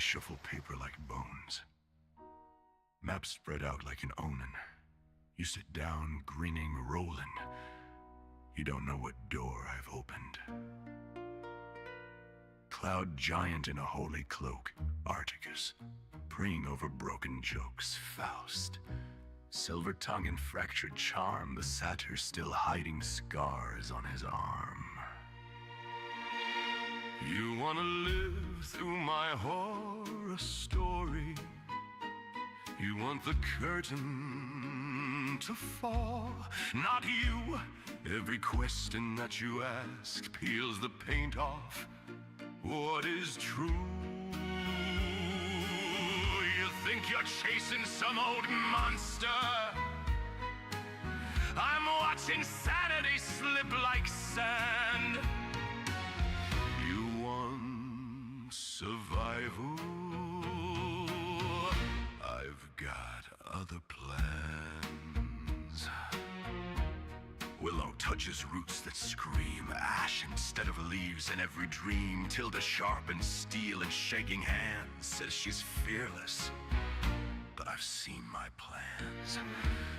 shuffle paper like bones. Maps spread out like an omen. You sit down, grinning, rolling. You don't know what door I've opened. Cloud giant in a holy cloak, Articus, praying over broken jokes, Faust. Silver tongue and fractured charm, the satyr still hiding scars on his arm. You wanna live through my horror story. You want the curtain to fall, not you. Every question that you ask peels the paint off what is true. You think you're chasing some old monster. I'm watching sanity slip like sand. You want survival? I've got other plans. Willow touches roots that scream ash instead of leaves in every dream. Tilda sharpens steel in shaking hands, says she's fearless. But I've seen my plans.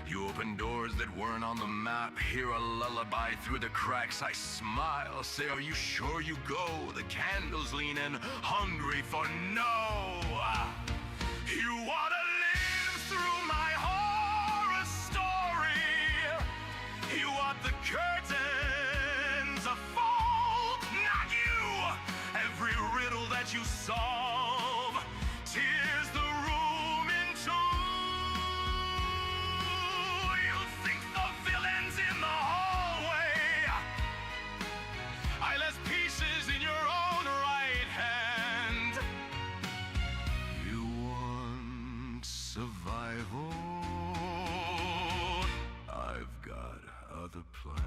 You open doors that weren't on the map, hear a lullaby through the cracks. I smile, say, are you sure you go? The candles lean in, hungry for no. You wanna live through my horror story. You want the curtains to fall, not you. Every riddle that you solve tears the room in two. You think the villain's in the hallway. I left pieces in your own right hand. You want survival? I've got other plans.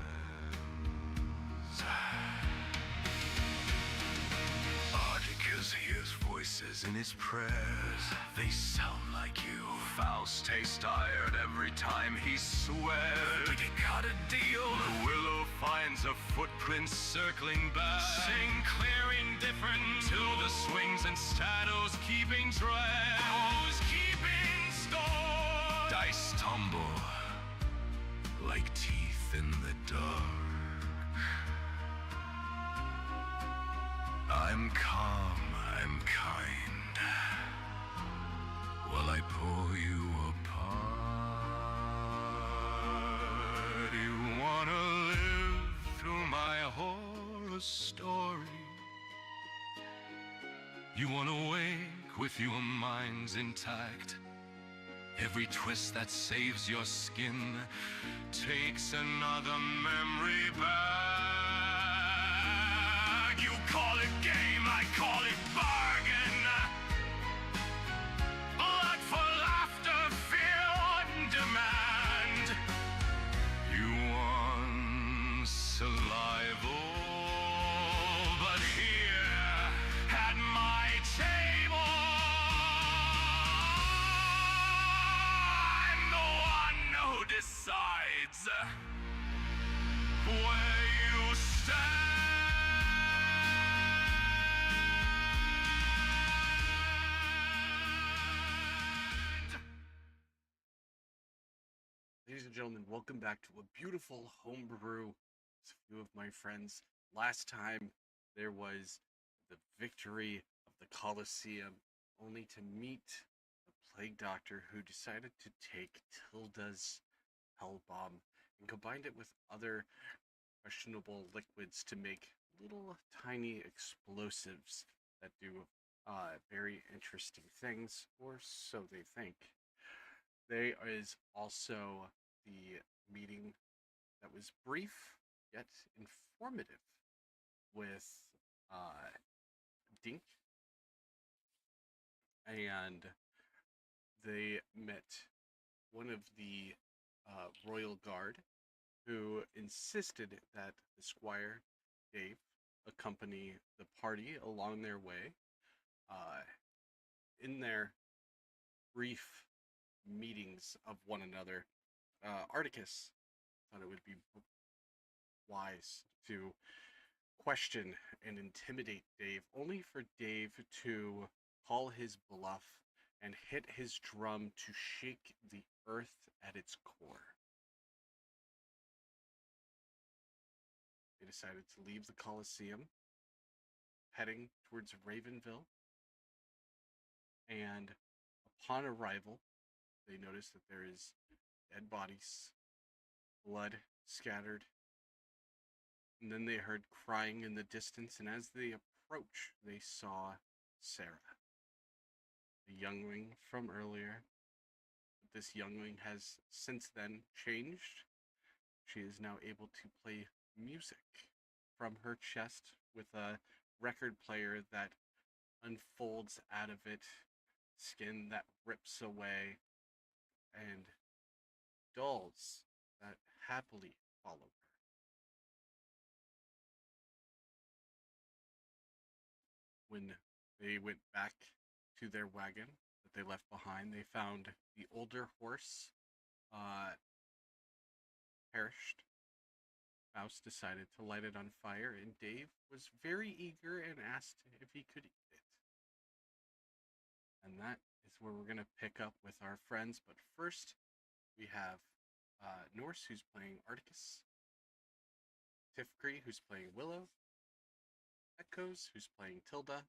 Articus hears voices in his prayers. They sound like you. Faust tastes tired every time he swears. But you got a deal. The willow finds a footprint circling back. Sing clear indifferent till the swings and shadows keeping track. Who's keeping score? Dice tumble like teeth in the dark. I'm calm, I'm kind, while I pull you apart. You wanna live through my horror story. You wanna wake with your minds intact. Every twist that saves your skin takes another memory back. You call it game, I call it bargain. Blood for laughter, fear and demand. You want survival, but here at my table decides where you stand. Ladies and gentlemen, welcome back to a beautiful homebrew with a few of my friends. Last time there was the victory of the Colosseum, only to meet the plague doctor who decided to take Tilda's hell bomb and combined it with other questionable liquids to make little tiny explosives that do very interesting things, or so they think. There is also the meeting that was brief yet informative with Dink, and they met one of the royal guard who insisted that the squire Dave accompany the party along their way. In their brief meetings of one another, Articus thought it would be wise to question and intimidate Dave, only for Dave to call his bluff and hit his drum to shake the earth at its core. They decided to leave the Colosseum, heading towards Ravenville, and upon arrival, they notice that there is dead bodies, blood scattered, and then they heard crying in the distance, and as they approached, they saw Sarah, the youngling from earlier. This youngling has since then changed. She is now able to play music from her chest with a record player that unfolds out of it, skin that rips away, and dolls that happily follow her. When they went back to their wagon that they left behind, they found the older horse uh, perished. Faust decided to light it on fire, and Dave was very eager and asked if he could eat it. And that is where we're going to pick up with our friends. But first, we have Norse, who's playing Articus, Tifkree, who's playing Willow, Echoes, who's playing Tilda,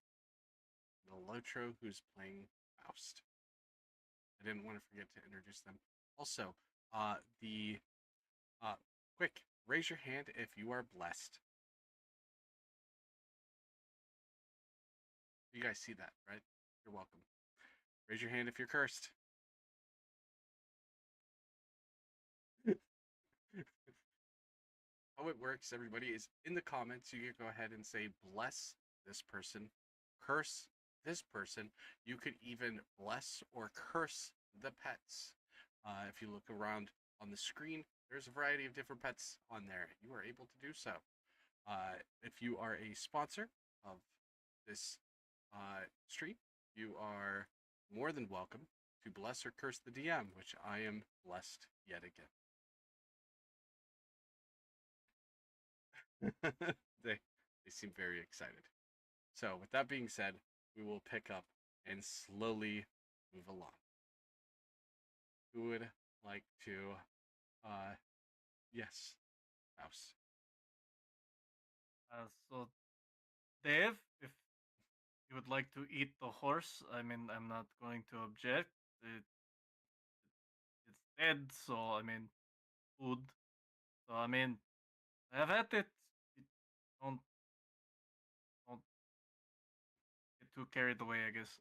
and Lotro, who's playing Faust. I didn't want to forget to introduce them. Also, the quick, raise your hand if you are blessed. You guys see that, right? You're welcome. Raise your hand if you're cursed. How it works, everybody, is in the comments. You can go ahead and say, bless this person, curse this person. You could even bless or curse the pets. If you look around on the screen, there's a variety of different pets on there. You are able to do so. If you are a sponsor of this stream, you are more than welcome to bless or curse the DM, which I am blessed yet again. they seem very excited. So, with that being said, we will pick up and slowly move along. Who would like to, yes, House? So, Dave, if you would like to eat the horse, I mean, I'm not going to object. It's dead, so I mean, food. So I mean, have at it. Don't don't get too carried away, I guess.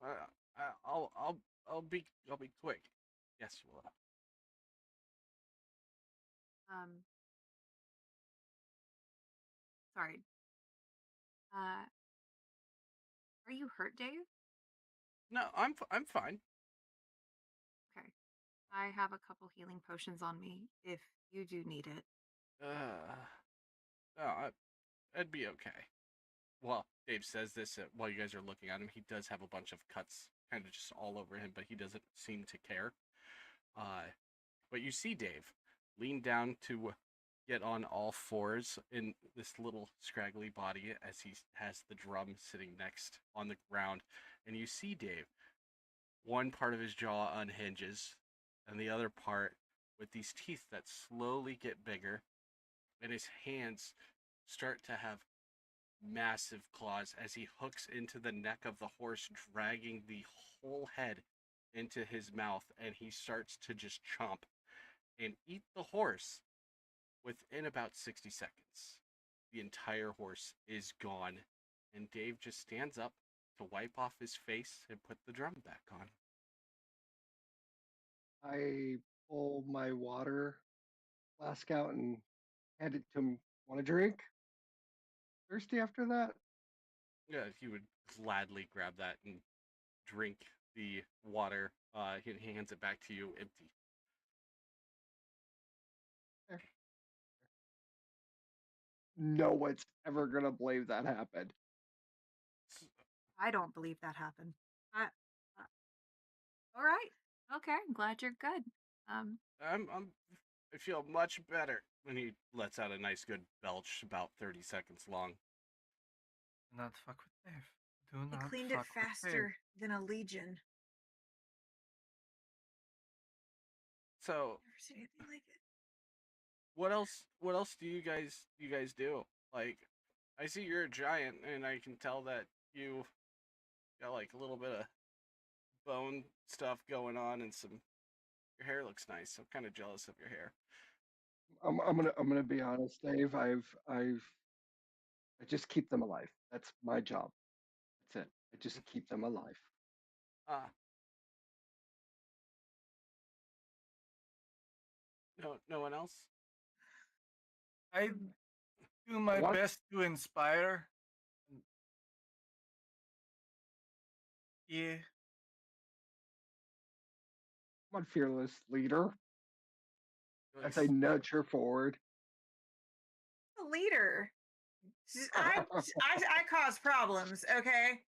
I'll be quick. Yes, Willa. Um, sorry. Are you hurt, Dave? No, I'm fine. Okay. I have a couple healing potions on me if you do need it. No, I'd be okay. Well, Dave says this while you guys are looking at him. He does have a bunch of cuts, kind of just all over him, but he doesn't seem to care. But you see Dave lean down to get on all fours in this little scraggly body as he has the drum sitting next on the ground. And you see Dave, one part of his jaw unhinges, and the other part with these teeth that slowly get bigger, and his hands start to have massive claws as he hooks into the neck of the horse, dragging the whole head into his mouth, and he starts to just chomp and eat the horse within about 60 seconds. The entire horse is gone, and Dave just stands up to wipe off his face and put the drum back on. I pull my water flask out and hand it to him. Want a drink? Thirsty after that? Yeah, he would gladly grab that and drink the water. He hands it back to you empty. There. No one's ever gonna believe that happened. I don't believe that happened. All right. Okay. I'm glad you're good. I feel much better when he lets out a nice good belch about 30 seconds long. Do not fuck with Dave. Do He not cleaned it fuck with Dave. faster than a legion. So Never seen anything like it. what else? What else do you guys do? Like, I see you're a giant, and I can tell that you got like a little bit of bone stuff going on, and some. Your hair looks nice. I'm kind of jealous of your hair. I'm gonna be honest, Dave. I just keep them alive. That's my job. That's it. I just keep them alive. Ah, no one else. I do my What? best to inspire. Yeah. I'm a fearless leader Like, as I nudge her forward. A leader. I cause problems, okay?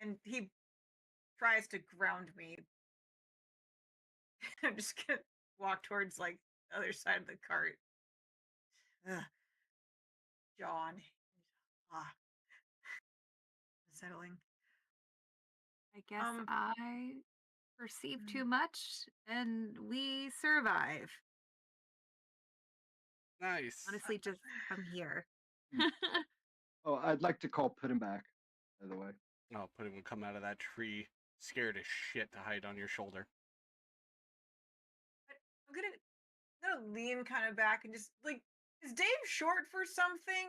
And he tries to ground me. I'm just gonna walk towards like the other side of the cart. Ugh. John. Ah, unsettling. I guess Um, I perceive too much and we survive. nice. Honestly, just I'm here. Oh, I'd like to call put him back, by the way. Oh, put him come out of that tree, scared as shit to hide on your shoulder. I'm gonna lean kind of back and just like, is Dave short for something?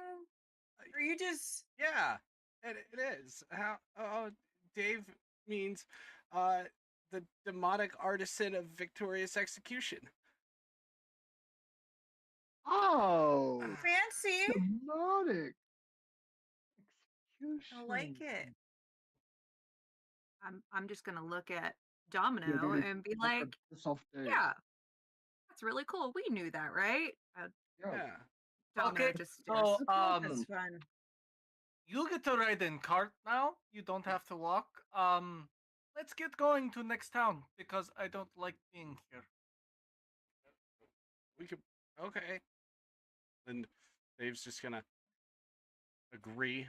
Or you just Yeah, it is. How? Oh, Dave means, uh, the demonic artisan of victorious execution. Oh, fancy? demonic I like execution. it. I'm just gonna look at Yeah, Domino dude, and be that's a like, piss off Dave. yeah, that's really cool. We knew that, right? Yeah. Yeah. Domino Okay, just so stares. That's fun. you get to ride in cart now. You don't have to walk. Let's get going to next town because I don't like being here. We could. Okay. And Dave's just gonna agree.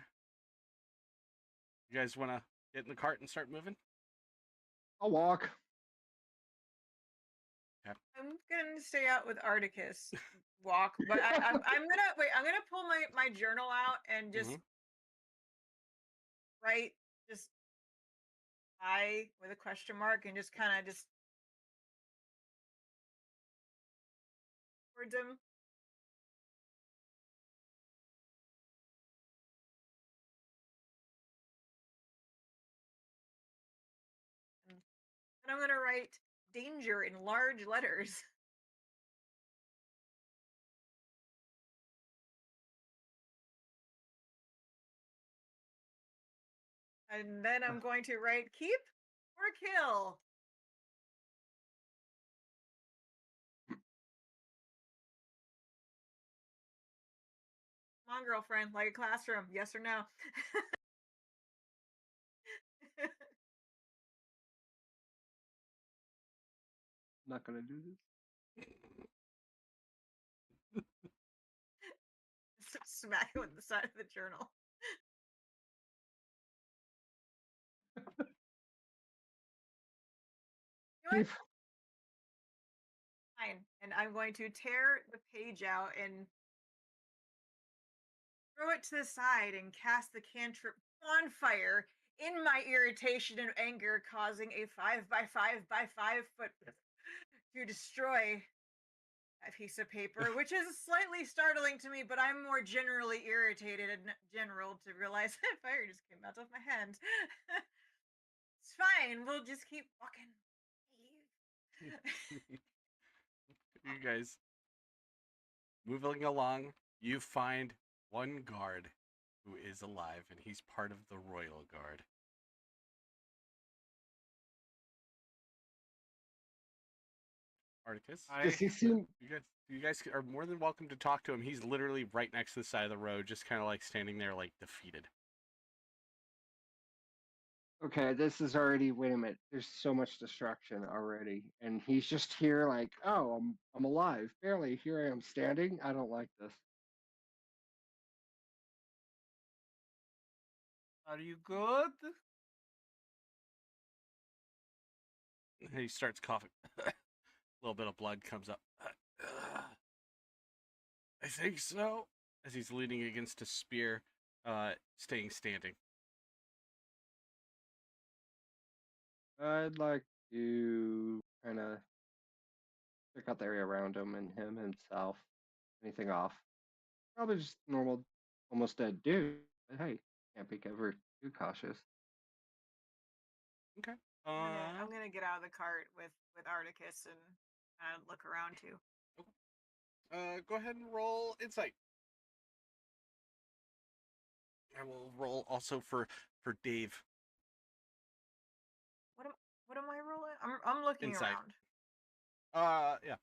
You guys want to get in the cart and start moving? I'll walk. I'm gonna stay out with Articus. Walk, but I'm gonna wait. I'm gonna pull my journal out and just Mhm. write just I with a question mark and just kind of just towards him. And I'm gonna write danger in large letters. And then I'm going to write keep or kill. Come on, girlfriend, like a classroom. Yes or no? I'm not gonna do this. Smack it with the side of the journal. You know what? Dave, Fine. And I'm going to tear the page out and throw it to the side and cast the cantrip bonfire in my irritation and anger, causing a 5 by 5 by 5 foot to destroy that piece of paper, which is slightly startling to me, but I'm more generally irritated in general to realize that fire just came out of my hand. It's fine. We'll just keep walking. You guys moving along. You find one guard who is alive, and he's part of the royal guard. Articus. does he seem You guys are more than welcome to talk to him. He's literally right next to the side of the road, just kind of like standing there, like defeated. okay? This is already. Wait a minute. There's so much destruction already, and he's just here, like, oh, I'm alive, barely. Here I am standing. I don't like this. Are you good? And he starts coughing. A little bit of blood comes up. I think so. As he's leaning against a spear, staying standing. I'd like to kind of check out the area around him and him himself. Anything off? Probably just normal, almost dead dude. But hey, can't be ever too cautious. Okay. I'm gonna get out of the cart with Articus and look around too. Go ahead and roll insight. I will roll also for Dave. What am I rolling? I'm looking Insight. around. Yeah.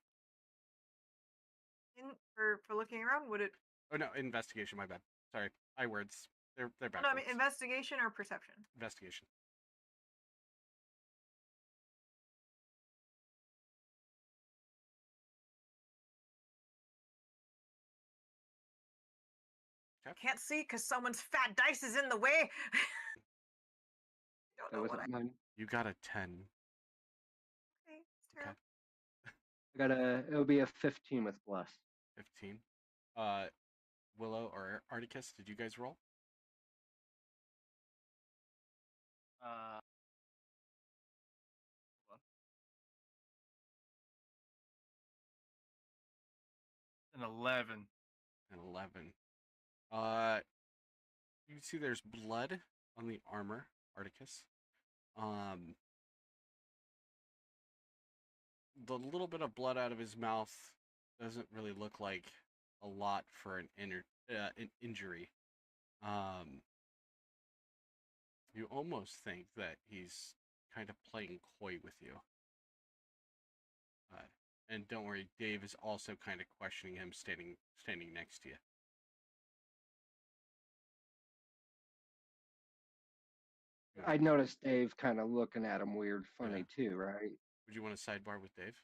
For looking around, would it? Oh no, investigation. My bad. Sorry, I words. They're No, backwards. I mean investigation or perception. Investigation. Can't see because someone's fat dice is in the way. Don't That know what wasn't mine. You got a 10. Okay, it's terrible. I got it'll be a 15 with bless. 15. Willow or Articus, did you guys roll? Hold on. An 11. An 11. You can see there's blood on the armor, Articus. The little bit of blood out of his mouth doesn't really look like a lot for an injury. You almost think that he's kind of playing coy with you. And don't worry, Dave is also kind of questioning him, standing next to you. I noticed Dave kind of looking at him weird, funny Yeah. too, right? Would you want to sidebar with Dave?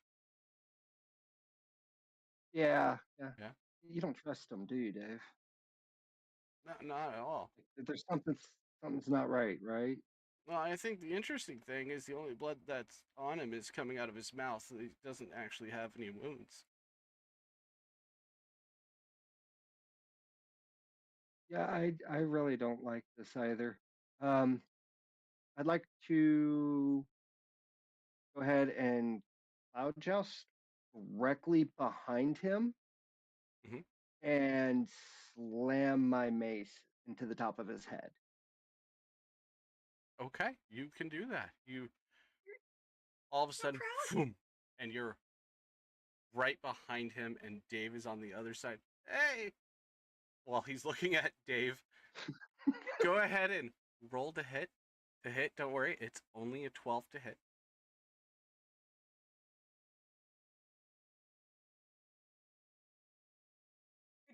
Yeah. Yeah? You don't trust him, do you, Dave? Not at all. There's something's not right, right? Well, I think the interesting thing is the only blood that's on him is coming out of his mouth. So he doesn't actually have any wounds. Yeah, I really don't like this either. I'd like to go ahead and cloud joust directly behind him Mhm. and slam my mace into the top of his head. Okay, you can do that. You all of a sudden, boom, and you're right behind him, and Dave is on the other side. Hey! While he's looking at Dave, go ahead and roll to hit. To hit, don't worry, it's only a 12 to hit.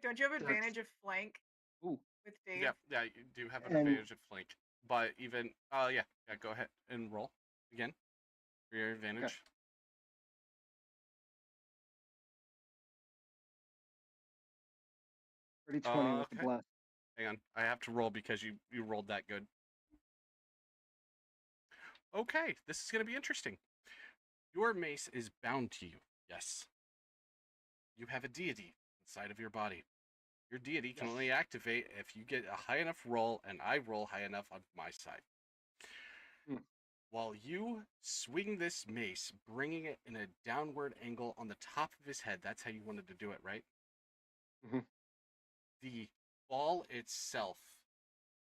Don't you have That's- advantage of flank Ooh. with Dave? Yeah, you do have an And- advantage of flank. But even, yeah, go ahead and roll again for your advantage. Pretty 20 with the Okay. bless. Hang on, I have to roll because you rolled that good. Okay, this is going to be interesting. Your mace is bound to you, yes. You have a deity inside of your body. Your deity can Yes. only activate if you get a high enough roll, and I roll high enough on my side. While you swing this mace, bringing it in a downward angle on the top of his head, that's how you wanted to do it, right? Mhm. The ball itself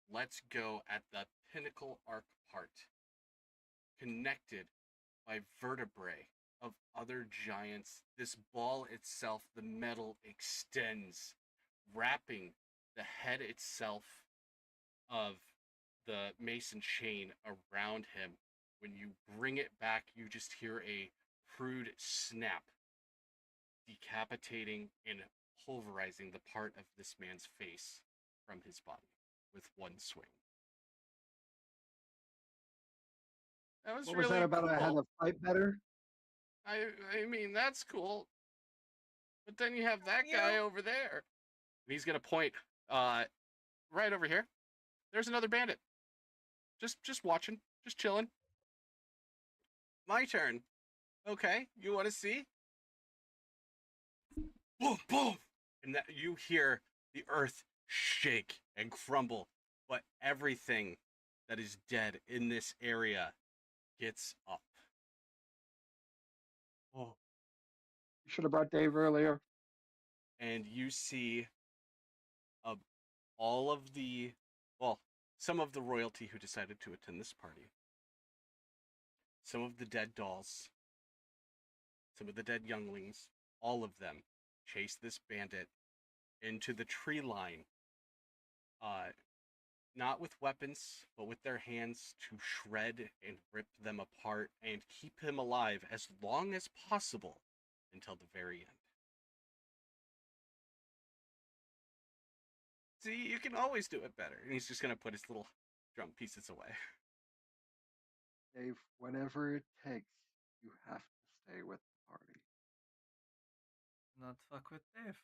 lets go at the pinnacle arc part, connected by vertebrae of other giants. This ball itself, the metal extends, wrapping the head itself of the mason chain around him. When you bring it back, you just hear a crude snap, decapitating and pulverizing the part of this man's face from his body with one swing. That was What really was that about? cool. I had to fight better. I mean, that's cool. But then you have that guy over there. And he's gonna point right over here. There's another bandit. Just watching, just chilling. My turn. Okay, you want to see? Boom, boom, and that you hear the earth shake and crumble, but everything that is dead in this area gets up. Oh, you should have brought Dave earlier. And you see uh, all of the, well, some of the royalty who decided to attend this party, some of the dead dolls, some of the dead younglings, all of them chase this bandit into the tree line, uh, not with weapons, but with their hands to shred and rip them apart and keep him alive as long as possible until the very end. See, you can always do it better. And he's just going to put his little drum pieces away. Dave, whatever it takes, you have to stay with the party. Not fuck with Dave.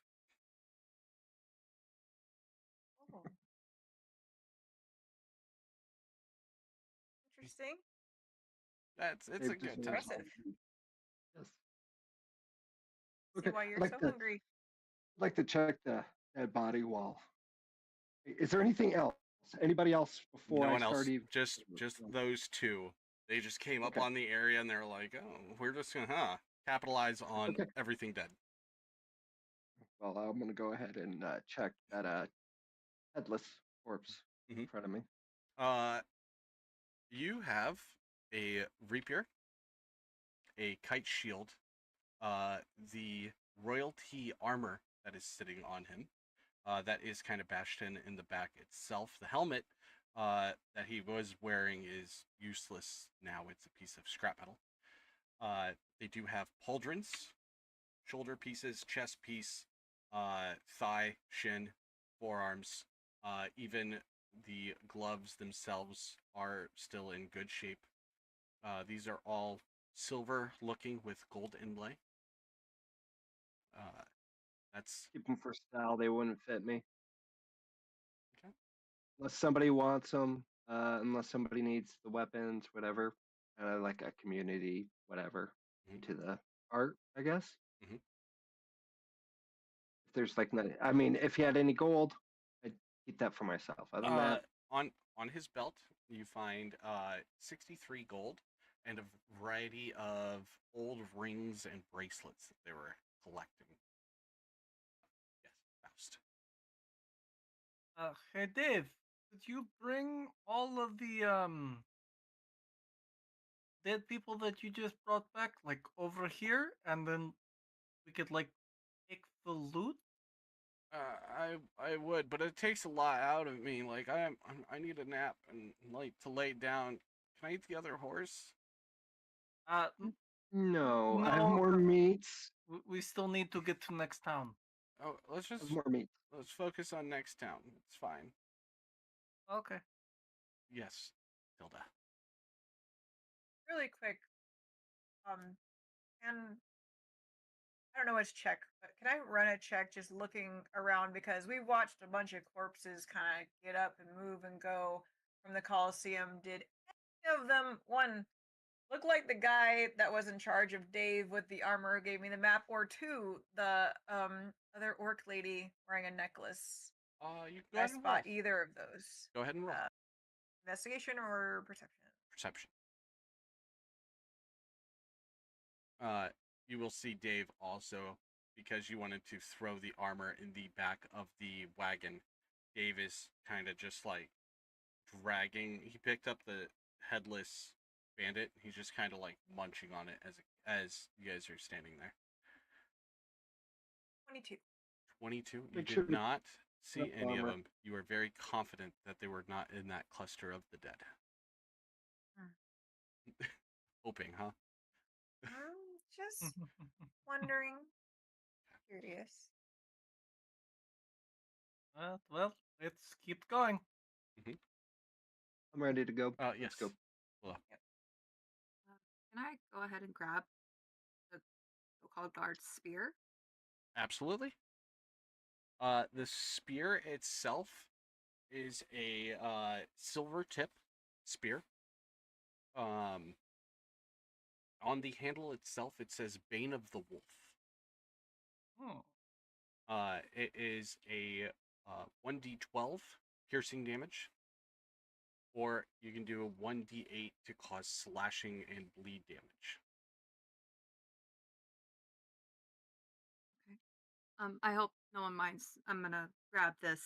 Oh. Interesting. It's Dave a good deserves time. Impressive. all the- Yes. See Okay, why you're I'd like so to hungry. I'd like to check the dead body wall. Is there anything else? Anybody else before No I one else, start even? just those two. They just came up Okay. on the area and they're like, "Oh, we're just gonna capitalize on Okay. everything dead." Well, I'm gonna go ahead and check that headless corpse in Mhm. front of me. You have a rapier, a kite shield, the royalty armor that is sitting on him, that is kind of bashed in the back itself. The helmet that he was wearing is useless now; it's a piece of scrap metal. They do have pauldrons, shoulder pieces, chest piece, thigh, shin, forearms. Even the gloves themselves are still in good shape. These are all silver looking with gold inlay. That's Keep them for style. They wouldn't fit me okay. unless somebody wants them. Unless somebody needs the weapons, whatever. Like a community, whatever, Mhm. to the art, I guess. Mhm. If there's like, I mean, if you had any gold, I'd keep that for myself. Other than that, On his belt, you find 63 gold and a variety of old rings and bracelets that they were collecting. Yes, Faust. Hey Dave, did you bring all of the dead people that you just brought back like over here, and then we could like take the loot? I would, but it takes a lot out of me. Like I need a nap and like to lay down. Can I eat the other horse? no, I have No, more meats. we still need to get to next town. Oh, I have more meats. let's focus on next town. It's fine. Okay. Yes, Hilda. Really quick. And I don't know what's check, but can I run a check just looking around because we watched a bunch of corpses kind of get up and move and go from the Coliseum. Did any of them one look like the guy that was in charge of Dave with the armor who gave me the map, or two, the other orc lady wearing a necklace? You Did go I ahead and roll. spot either of those? Go ahead and roll. Investigation or perception? Perception. You will see Dave also, because you wanted to throw the armor in the back of the wagon. Dave is kind of just like dragging. He picked up the headless bandit. He's just kind of like munching on it as you guys are standing there. 22. 22. You Make sure did to not see prep any of armor. them. You were very confident that they were not in that cluster of the dead. Hoping, huh? Just wondering. Curious. Well, let's keep going. I'm ready to go. Yes. Let's go. Well, Can I go ahead and grab the so-called guard spear? absolutely. The spear itself is a silver tip spear. On the handle itself, it says Bane of the Wolf. Hmm. It is a 1d12 piercing damage, or you can do a 1d8 to cause slashing and bleed damage. Okay. I hope no one minds. I'm gonna grab this.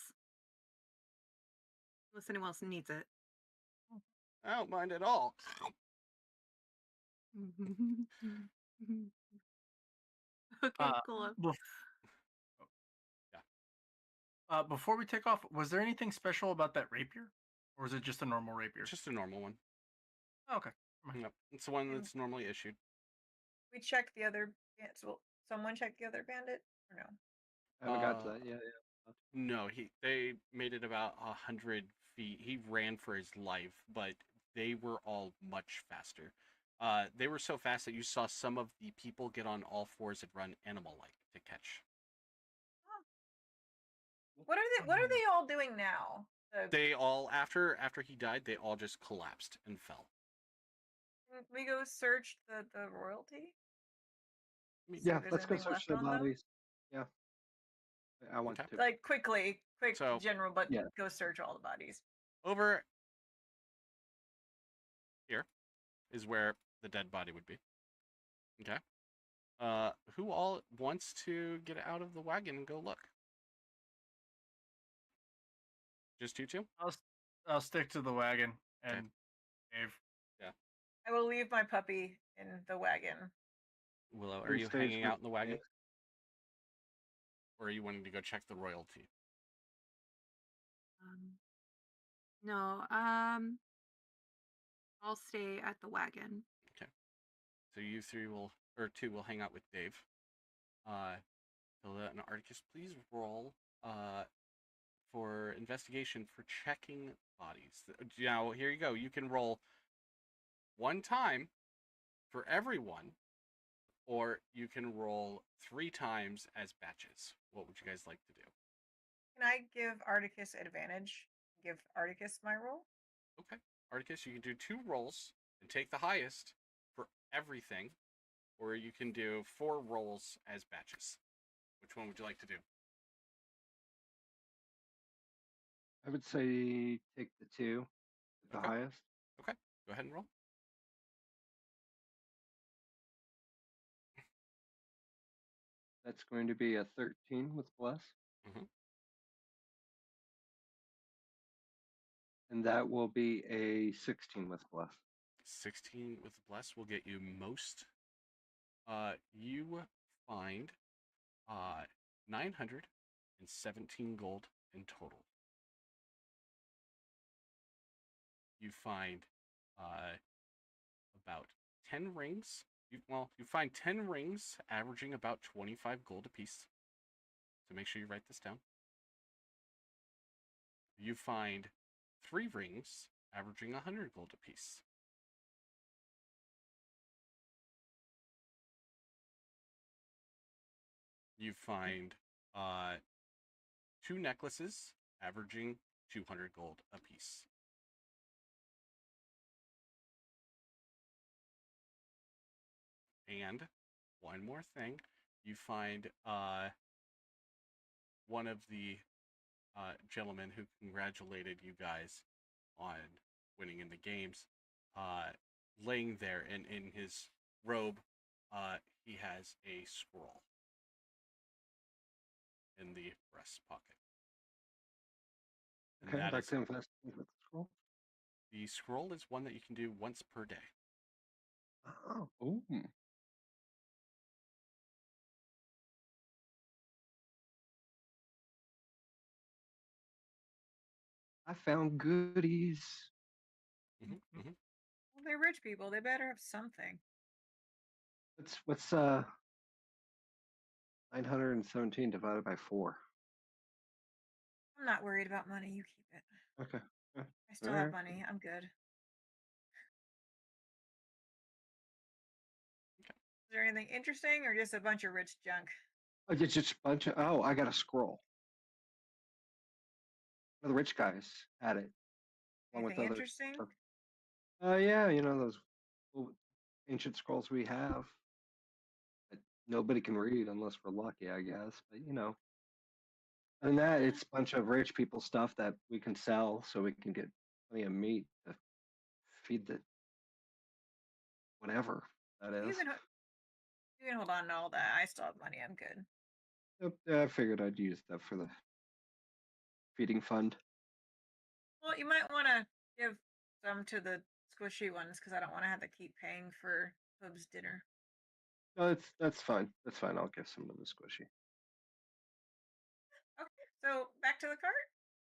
Unless anyone else needs it. I don't mind at all. Okay, cool. Bef- Yeah. Before we take off, was there anything special about that rapier, or was it just a normal rapier? Just a normal one. Oh, okay. Never mind. Yep. It's the one And- that's normally issued. We checked the other. Well, someone checked the other bandit or no? I haven't got to Uh, that yet. No, they made it about 100 feet. He ran for his life, but they were all much faster. They were so fast that you saw some of the people get on all fours and run animal-like to catch. What are they? What are they all doing now? They all after he died, they all just collapsed and fell. Can we go search the royalty? I mean, See if Yeah, there's let's go anything search left the on them? bodies. Yeah, I want Okay. to. Like quick So- general, but Yeah. go search all the bodies. over here is where the dead body would be. Okay. Who all wants to get out of the wagon and go look? Just you two? I'll stick to the wagon Okay. and Dave. I will leave my puppy in the wagon. Willow, are Three you stage hanging with out in the wagon? Dave. Or are you wanting to go check the royalty? No, I'll stay at the wagon. So you three will, or two will hang out with Dave. Hilda and Articus, please roll for investigation for checking bodies. Now, here you go. You can roll one time for everyone, or you can roll 3 times as batches. What would you guys like to do? Can I give Articus advantage? Give Articus my roll? Okay. Articus, you can do 2 rolls and take the highest for everything, or you can do 4 rolls as batches. Which one would you like to do? I would say take the 2, the Okay. highest. Okay. Go ahead and roll. That's going to be a 13 with bless. Mhm. And that will be a 16 with bless. 16 with bless will get you most. You find 917 gold in total. You find about 10 rings. You find 10 rings averaging about 25 gold apiece. So make sure you write this down. You find 3 rings averaging 100 gold apiece. You find 2 necklaces averaging 200 gold apiece. And one more thing, you find one of the gentlemen who congratulated you guys on winning in the games, laying there, and in his robe, he has a scroll in the breast pocket. And Okay, I'd that like is, to investigate with the scroll. the scroll is one that you can do once per day. Oh, ooh. I found goodies. Mm-hmm, mm-hmm. Well, they're rich people. They better have something. What's 917 divided by 4? I'm not worried about money. You keep it. Okay. I still Alright. have money. I'm good. Okay. Is there anything interesting or just a bunch of rich junk? Oh, it's just a bunch of. Oh, I got a scroll. One of the rich guys had it. Along with Anything other interesting? stuff. Yeah, those old ancient scrolls we have that nobody can read unless we're lucky, I guess. But other than that, it's a bunch of rich people stuff that we can sell so we can get plenty of meat to feed the whatever that You is. can you can hold on to all that. I still have money. I'm good. Yep, yeah, I figured I'd use that for the feeding fund. Well, you might want to give some to the squishy ones because I don't want to have to keep paying for Hub's dinner. No, that's fine. That's fine. I'll give some to the squishy. Okay, so back to the cart.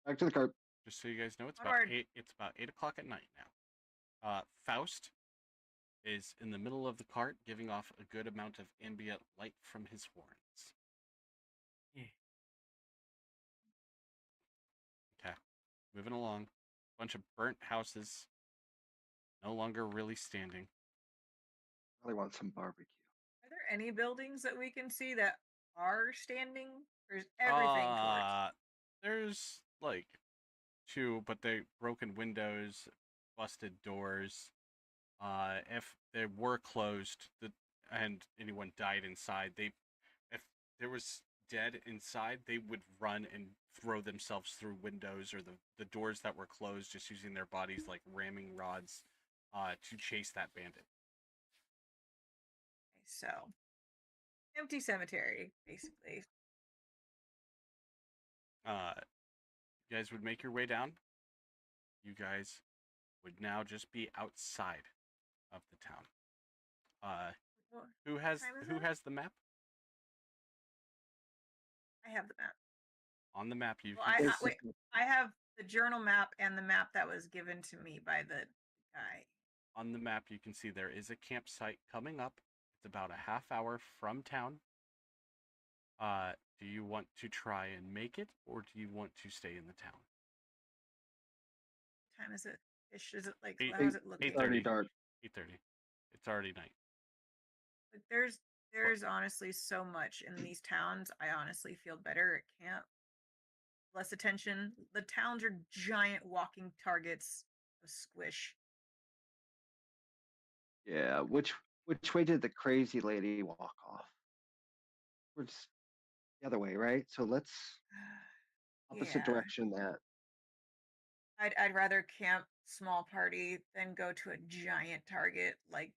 Back to the cart. Just so you guys know, it's about Onward. 8. It's about 8 o'clock at night now. Faust is in the middle of the cart, giving off a good amount of ambient light from his horns. Yeah. Okay, moving along. Bunch of burnt houses, no longer really standing. Really want some barbecue. Are there any buildings that we can see that are standing? Or is everything torched? There's like 2, but they broken windows, busted doors. If they were closed, and anyone died inside, if there was dead inside, they would run and throw themselves through windows or the doors that were closed, just using their bodies like ramming rods, to chase that bandit. So, empty cemetery, basically. You guys would make your way down. You guys would now just be outside of the town. What Who has time is who it? has the map? I have the map. On the map, you Well, can wait. I have the journal map and the map that was given to me by the guy. on the map you can see there is a campsite coming up. It's about a half hour from town. Do you want to try and make it, or do you want to stay in the town? What time is it? Is it like? Eight- How's it looking? It's already 8:30. dark. 8:30. It's already night. Like, there's honestly so much in these towns. I honestly feel better at camp. Less attention. The towns are giant walking targets of squish. Yeah, which way did the crazy lady walk off? We're just the other way, right? So let's opposite Yeah. direction that. I'd rather camp small party than go to a giant target like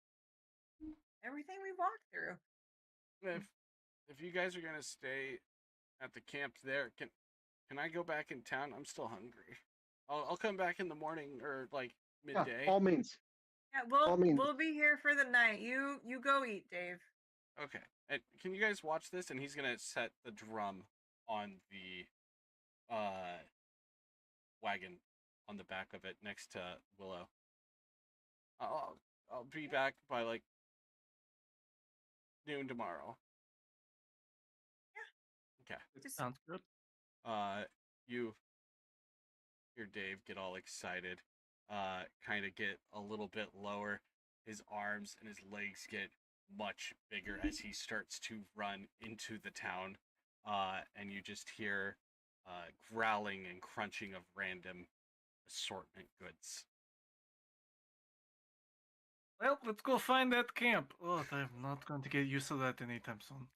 everything we walked through. If you guys are gonna stay at the camp there, can I go back in town? I'm still hungry. I'll come back in the morning or like Yeah, midday. all means. Yeah, All means. we'll be here for the night. You go eat, Dave. Okay. And can you guys watch this? And he's gonna set the drum on the wagon on the back of it next to Willow. I'll be back by like noon tomorrow. Okay. It Just- sounds good. You hear Dave get all excited, kind of get a little bit lower. His arms and his legs get much bigger as he starts to run into the town, and you just hear growling and crunching of random assortment goods. Well, let's go find that camp. Oh, I'm not going to get used to that anytime soon.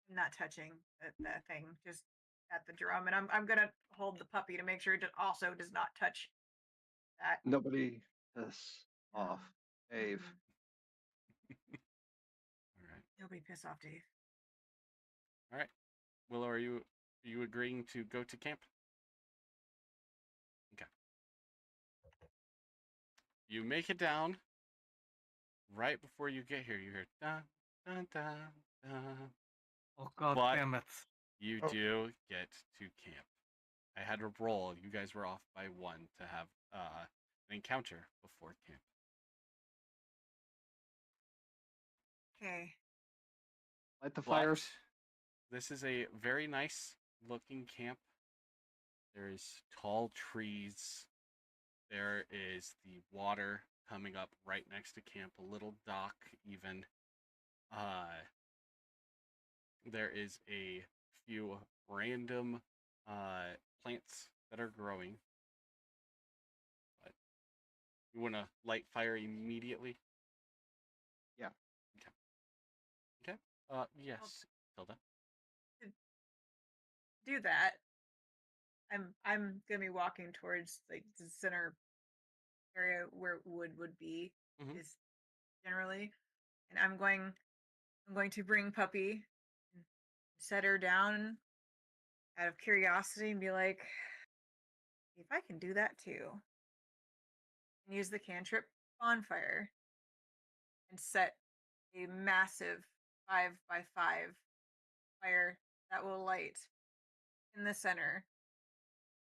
I'm not touching that thing. Just at the drum, and I'm gonna hold the puppy to make sure it also does not touch that. Nobody piss off Dave. All right. Nobody piss off Dave. All right. Willow, are you agreeing to go to camp? Okay. You make it down. Right before you get here, you hear dun dun dun dun. Oh, god But- damn it. You Oh. do get to camp. I had to roll. You guys were off by 1 to have an encounter before camp. Okay. Light the But fires. this is a very nice looking camp. There is tall trees. There is the water coming up right next to camp, a little dock even. There is a few random plants that are growing. But You want to light fire immediately? Yeah. Okay. Yes, Hilda. To do that, I'm gonna be walking towards like the center area where wood would be Mhm. is generally, and I'm going to bring Puppy, and set her down out of curiosity, and be like, "See if I can do that too," and use the cantrip bonfire and set a massive 5 by 5 fire that will light in the center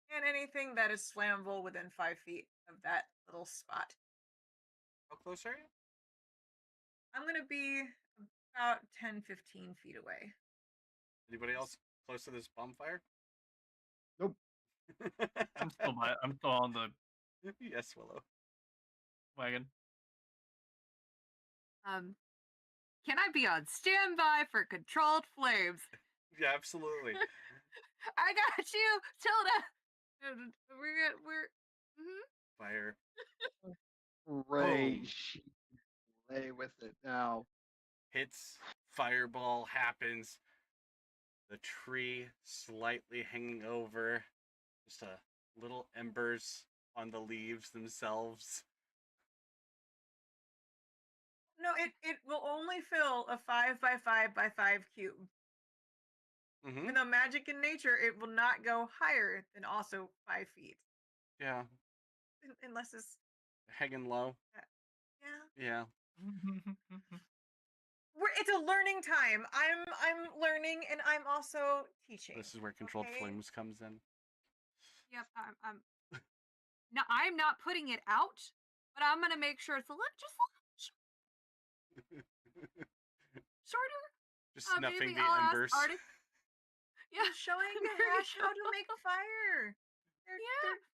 and anything that is flammable within 5 feet of that little spot. How close are you? I'm going to be about 10-15 feet away. Anybody else close to this bonfire? Nope. I'm still on the Yes, Willow. wagon. Can I be on standby for controlled flames? Yeah, absolutely. I got you, Tilda. We're Fire. Ray, Boom. she lay with it now. Hits. Fireball happens. The tree slightly hanging over. Just a little embers on the leaves themselves. No, it will only fill a 5 by 5 by 5 cube. Mm-hmm. Even though magic in nature, it will not go higher than also 5 feet. Yeah. Unless it's Hanging low. yeah. Yeah. It's a learning time. I'm learning and I'm also teaching. This is where controlled okay? flames comes in. Yep. No, I'm not putting it out, but I'm gonna make sure it's just a little shorter. Just snuffing Maybe the I'll embers. ask Artie. Yeah, I'm showing Hash how to make fire.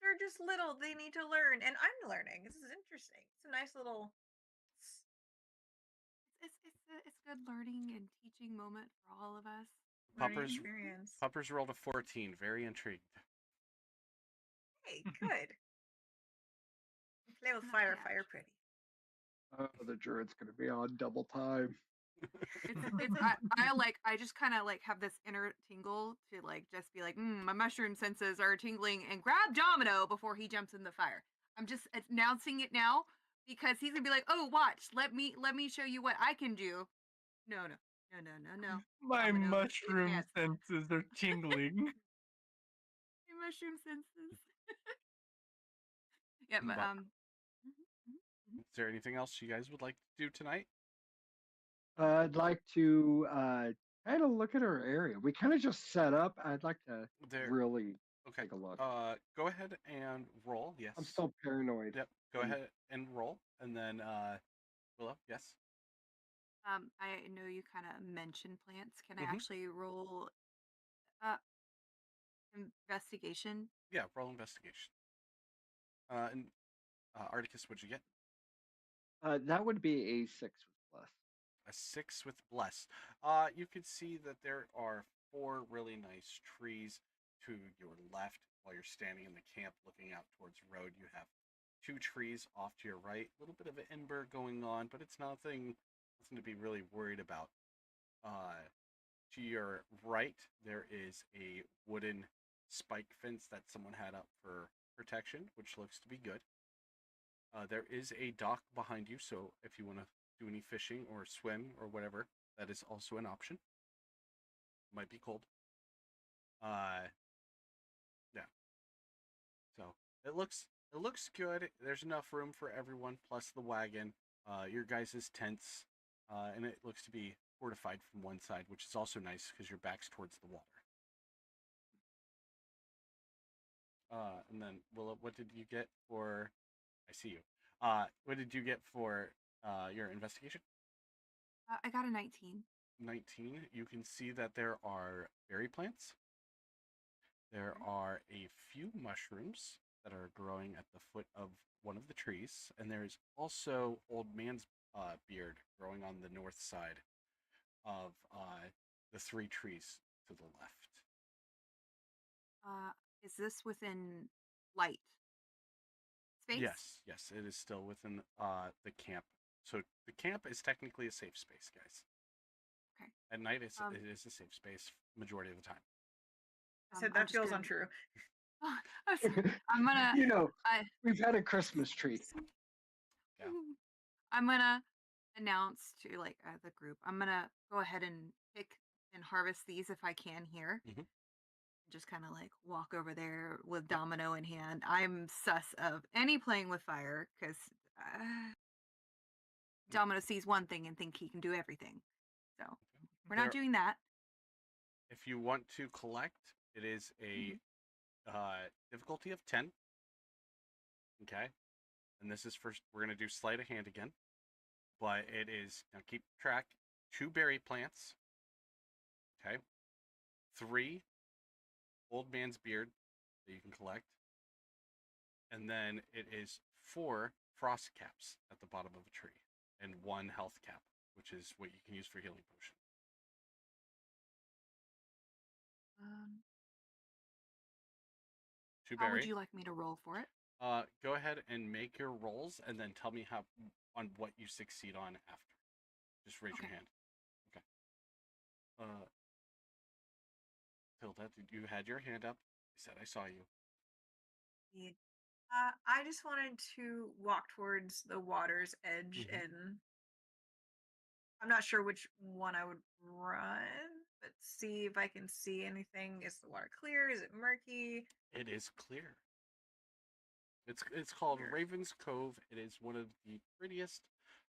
They're just little. They need to learn, and I'm learning. This is interesting. It's a nice little. It's good learning and teaching moment for all of us. learning Puppers, experience. Puppers rolled a 14. Very intrigued. Hey, good. Play with Not fire, yet. fire pretty. Oh, the druid's gonna be on double time. I just kind of like have this inner tingle to like just be like, my mushroom senses are tingling, and grab Domino before he jumps in the fire. I'm just announcing it now because he's gonna be like, oh, watch, let me show you what I can do. No. My Domino, mushroom yes. senses are tingling. Your mushroom senses. Yeah, but But- Is there anything else you guys would like to do tonight? I'd like to kind of look at our area. We kind of just set up. I'd like to There. really Okay. take a look. Go ahead and roll. Yes. I'm still paranoid. Yep. Go Mm. ahead and roll, and then Willow. Yes. I know you kind of mentioned plants. Can I Mhm. actually roll investigation? Yeah. Roll investigation. And Articus, what'd you get? That would be a 6 with plus. A 6 with bless. You can see that there are 4 really nice trees to your left while you're standing in the camp looking out towards the road. You have 2 trees off to your right. A little bit of an ember going on, but it's nothing to be really worried about. To your right, there is a wooden spike fence that someone had up for protection, which looks to be good. There is a dock behind you, so if you want to do any fishing or swim or whatever, that is also an option. Might be cold. Yeah. So it looks good. There's enough room for everyone, plus the wagon, your guys' tents, and it looks to be fortified from one side, which is also nice because your back's towards the water. And then Willow, what did you get for? I see you. What did you get for your investigation? I got a 19. 19. You can see that there are berry plants. There are a few mushrooms that are growing at the foot of one of the trees, and there's also old man's beard growing on the north side of the 3 trees to the left. Is this within light? space? Yes, it is still within the camp. So the camp is technically a safe space, guys. Okay. At night, Um, it is a safe space majority of the time. I said I'm that just feels gonna- untrue. I'm gonna. You know, I, we've had a Christmas tree. Yeah. I'm gonna announce to like the group. I'm gonna go ahead and pick and harvest these if I can here. Mhm. Just kind of like walk over there with domino in hand. I'm sus of any playing with fire because domino sees one thing and think he can do everything. So we're not There- doing that. If you want to collect, it is a difficulty of 10. Okay. And this is first, we're going to do sleight of hand again. But it is, now keep track, 2 berry plants. Okay. 3 old man's beard that you can collect. And then it is 4 frost caps at the bottom of a tree. And 1 health cap, which is what you can use for healing potion. Um, 2 how berry. would you like me to roll for it? Go ahead and make your rolls, and then tell me how on what you succeed on after. Just raise your Okay. hand. Okay. Tilda, you had your hand up. I said I saw you. Yeah. I just wanted to walk towards the water's edge, Mhm. and I'm not sure which one I would run, but see if I can see anything. Is the water clear? Is it murky? It is clear. It's called Clear. Raven's Cove. It is one of the prettiest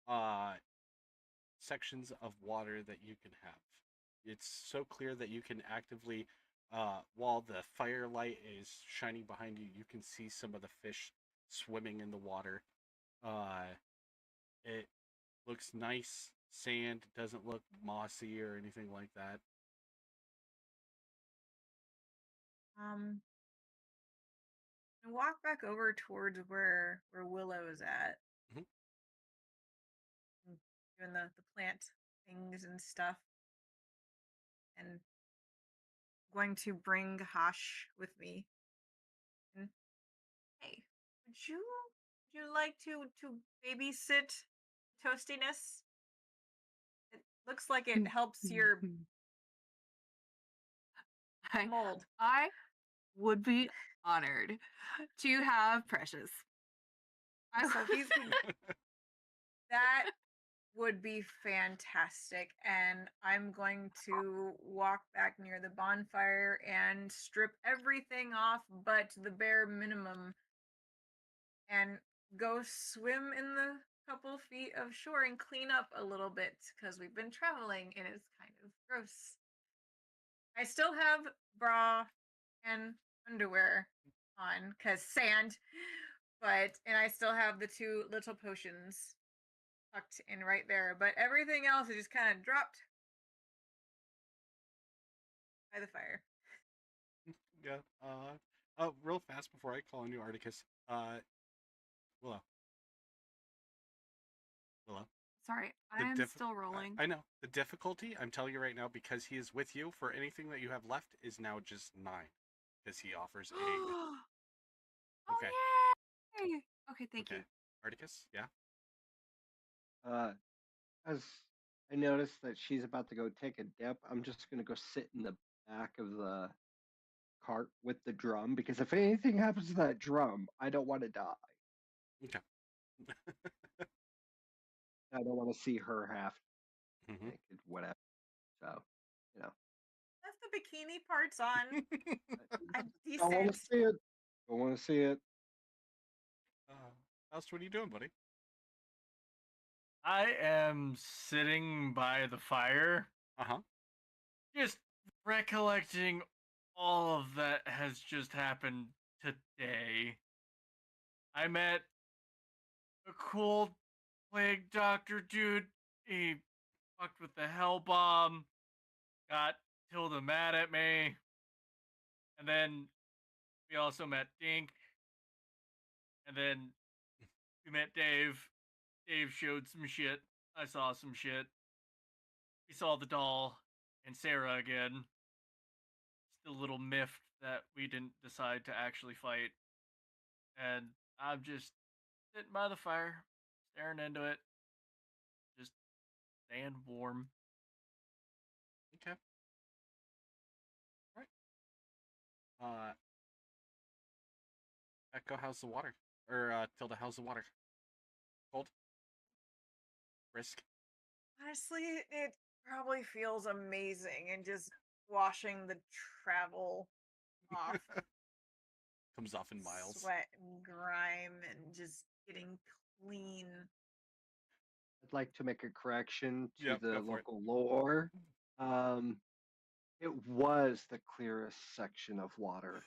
uh sections of water that you can have. It's so clear that you can actively while the firelight is shining behind you, you can see some of the fish swimming in the water. It looks nice. Sand doesn't look mossy or anything like that. And walk back over towards where Willow is at, Mhm. and doing the plant things and stuff, and going to bring Hash with me. And hey, would you like to babysit Toastiness? It looks like it helps your I, mold. I would be honored to have Precious. So he's that would be fantastic. And I'm going to walk back near the bonfire and strip everything off but the bare minimum and go swim in the couple feet of shore and clean up a little bit because we've been traveling and it's kind of gross. I still have bra and underwear on because sand, and I still have the 2 little potions tucked in right there, but everything else is just kind of dropped by the fire. Yeah. Real fast before I call on you, Articus. Willow. Willow. Sorry, The I'm diff- still rolling. I know the difficulty. I'm telling you right now because he is with you. For anything that you have left is now just 9, because he offers aid. Oh, Okay. yay! Okay, thank Okay. you. Articus. Yeah. As I notice that she's about to go take a dip, I'm just gonna go sit in the back of the cart with the drum because if anything happens to that drum, I don't want to die. Okay. I don't want to see her half Mhm. naked, whatever. So, you know, That's the bikini parts on. I'm don't want decent. to see it. Don't want to see it. Else, what are you doing, buddy? I am sitting by the fire, Uh-huh. just recollecting all of that has just happened today. I met a cool plague doctor dude. He fucked with the hell bomb, got Tilda mad at me, and then we also met Dink, and then we met Dave. Dave showed some shit. I saw some shit. We saw the doll and Sarah again. Still a little miffed that we didn't decide to actually fight. And I'm just sitting by the fire, staring into it, just staying warm. Okay. All right. Echo, how's the water? Or Tilda, how's the water? Cold? Brisk? Honestly, it probably feels amazing and just washing the travel off, Comes off in miles. sweat and grime, and just getting clean. I'd like to make a correction to Yep, the go for it. local lore. Um, it was the clearest section of water.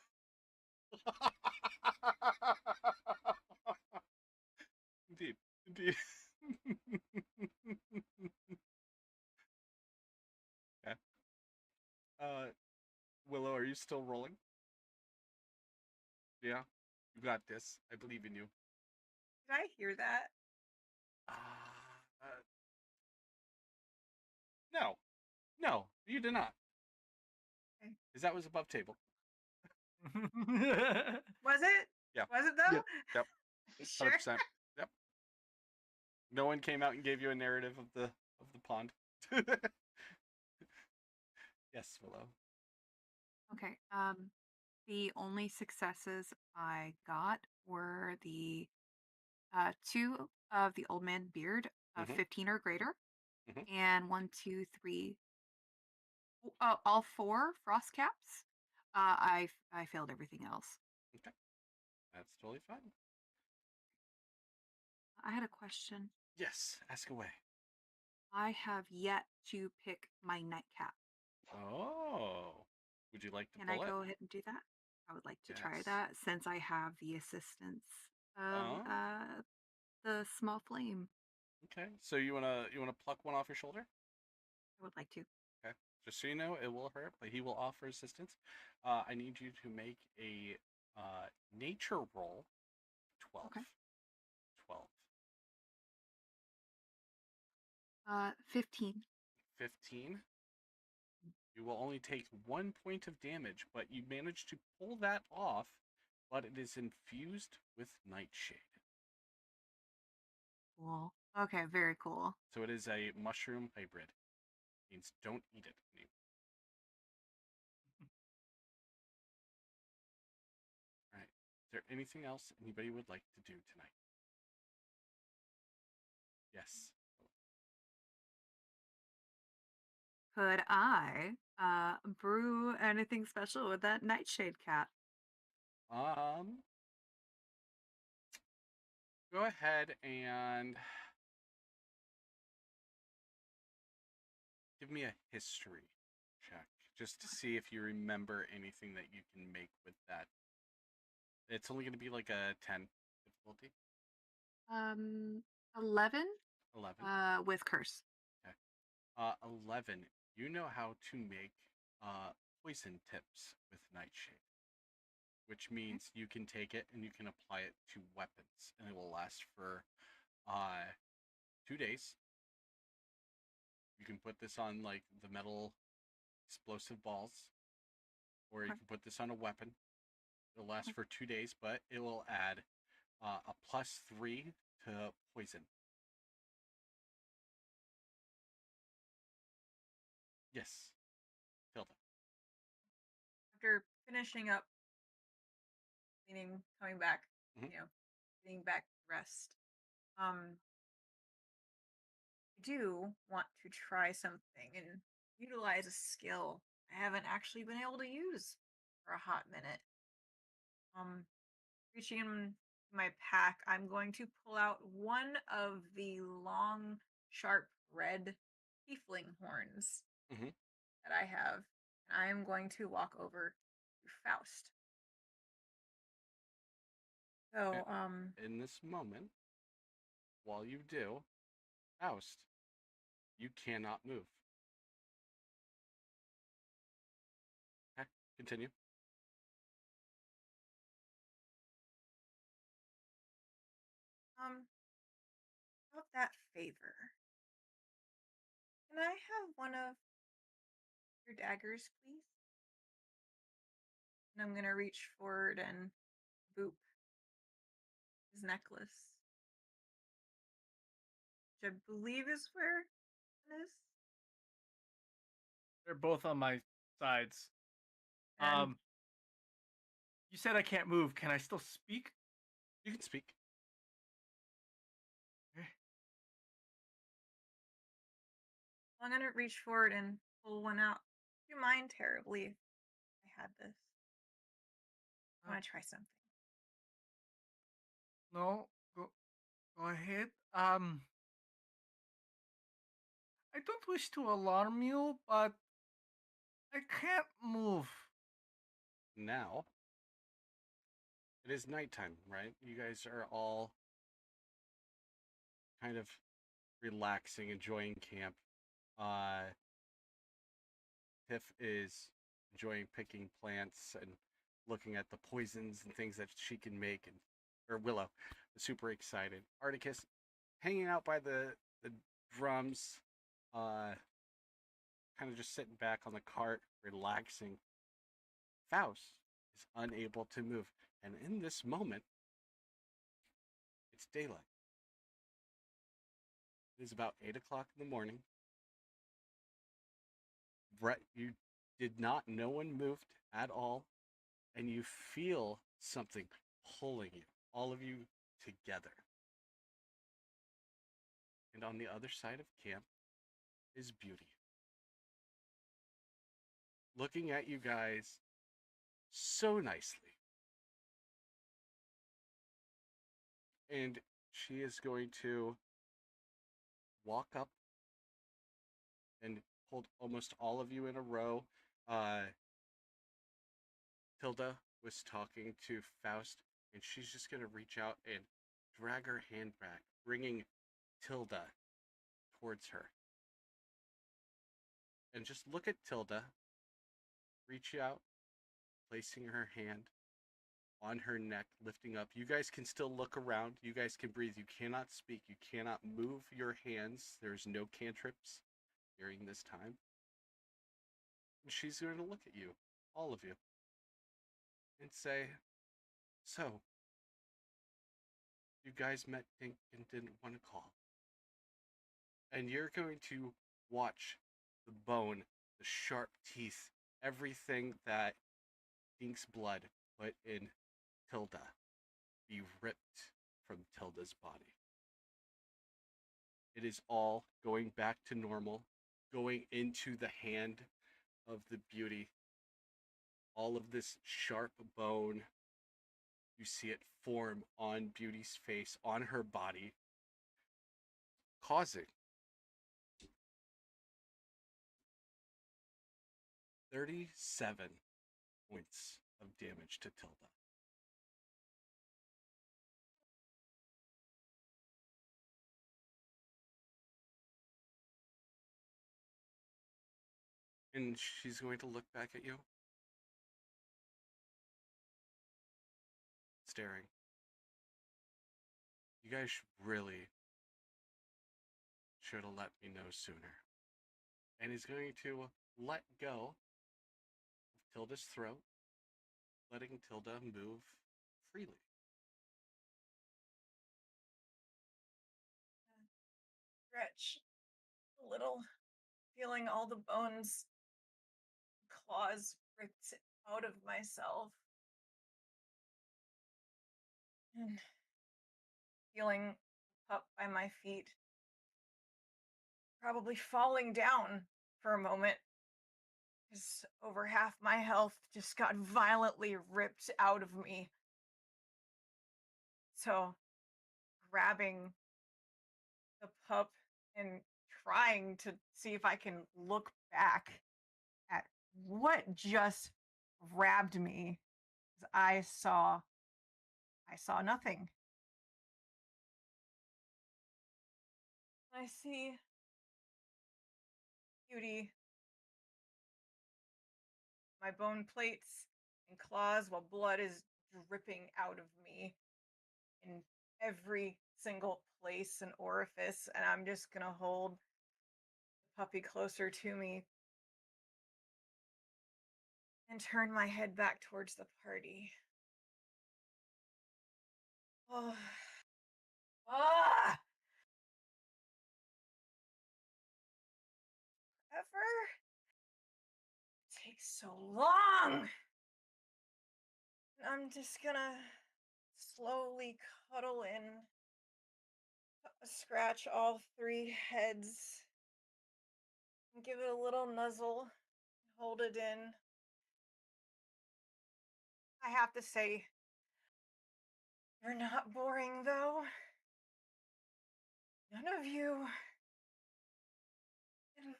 Indeed. Indeed. Okay. Willow, are you still rolling? Yeah. You got this. I believe in you. Did I hear that? Uh, no. No, you did not. Okay. Because that was above table. Was it? Yeah. Was it though? Yep. Sure. 100%. Yep. No one came out and gave you a narrative of the pond. Yes, Willow. Okay. The only successes I got were the two of the old man beard, Mhm. 15 or greater, Mhm. and one, two, three, all four frost caps. I failed everything else. Okay. That's totally fine. I had a question. Yes, ask away. I have yet to pick my nightcap. Oh. Would you like to Can I pull it? go ahead and do that? I would like to try Yes. that since I have the assistance of Oh. the small flame. Okay. So you wanna pluck one off your shoulder? I would like to. Okay. Just so you know, it will hurt, but he will offer assistance. I need you to make a nature roll. 12. Okay. 12. 15. 15. You will only take 1 point of damage, but you manage to pull that off, but it is infused with nightshade. Cool. Okay, very cool. So it is a mushroom hybrid. Means don't eat it. All right. Is there anything else anybody would like to do tonight? Yes. Could I brew anything special with that nightshade cap? Go ahead and give me a history check just to see if you remember anything that you can make with that. It's only going to be like a 10 difficulty. 11 11. with curse. Okay. 11. You know how to make poison tips with nightshade, which means you can take it and you can apply it to weapons, and it will last for 2 days. You can put this on like the metal explosive balls, or you Okay. can put this on a weapon. It'll last for 2 days, but it will add a +3 to poison. Yes, Tilda. After finishing up cleaning, coming back, Mhm. getting back to rest. I do want to try something and utilize a skill I haven't actually been able to use for a hot minute. Reaching in my pack, I'm going to pull out one of the long, sharp red tiefling horns Mhm. that I have, and I am going to walk over to Faust. Okay. So, In this moment, while you do, Faust, you cannot move. Okay, continue. about that favor, can I have one of your daggers, please? And I'm gonna reach forward and boop his necklace. which I believe is where it is. They're both on my sides. And You said I can't move. Can I still speak? You can speak. Okay. I'm gonna reach forward and pull one out. Do you mind terribly if I had this? I want to try something. No, go ahead. I don't wish to alarm you, but I can't move. Now, it is nighttime, right? You guys are all kind of relaxing, enjoying camp. Uh, Tiff is enjoying picking plants and looking at the poisons and things that she can make, and or Willow is super excited. Articus hanging out by the drums, kind of just sitting back on the cart, relaxing. Faust is unable to move, and in this moment, it's daylight. It is about 8 o'clock in the morning. Brett, you did not, no one moved at all, and you feel something pulling you, all of you together. And on the other side of camp is Beauty, looking at you guys so nicely. And she is going to walk up and hold almost all of you in a row. Tilda was talking to Faust, and she's just going to reach out and drag her hand back, bringing Tilda towards her. And just look at Tilda, reach out, placing her hand on her neck, lifting up. You guys can still look around. You guys can breathe. You cannot speak. You cannot move your hands. There's no cantrips during this time. And she's going to look at you, all of you, and say, "So, you guys met Dink and didn't want to call." And you're going to watch the bone, the sharp teeth, everything that Dink's blood put in Tilda be ripped from Tilda's body. It is all going back to normal, going into the hand of the Beauty. All of this sharp bone, you see it form on Beauty's face, on her body, causing 37 points of damage to Tilda. And she's going to look back at you, staring. You guys really should have let me know sooner. And he's going to let go of Tilda's throat, letting Tilda move freely. Stretch a little, feeling all the bones, claws ripped out of myself. And feeling the pup by my feet, probably falling down for a moment, because over half my health just got violently ripped out of me. So, grabbing the pup and trying to see if I can look back at what just grabbed me, 'cause I saw nothing. I see Beauty, my bone plates and claws, while blood is dripping out of me in every single place and orifice. And I'm just gonna hold the puppy closer to me and turn my head back towards the party. Oh. Ah! takes so long? I'm just gonna slowly cuddle in, scratch all three heads, and give it a little nuzzle, hold it in. I have to say, you're not boring though. None of you. And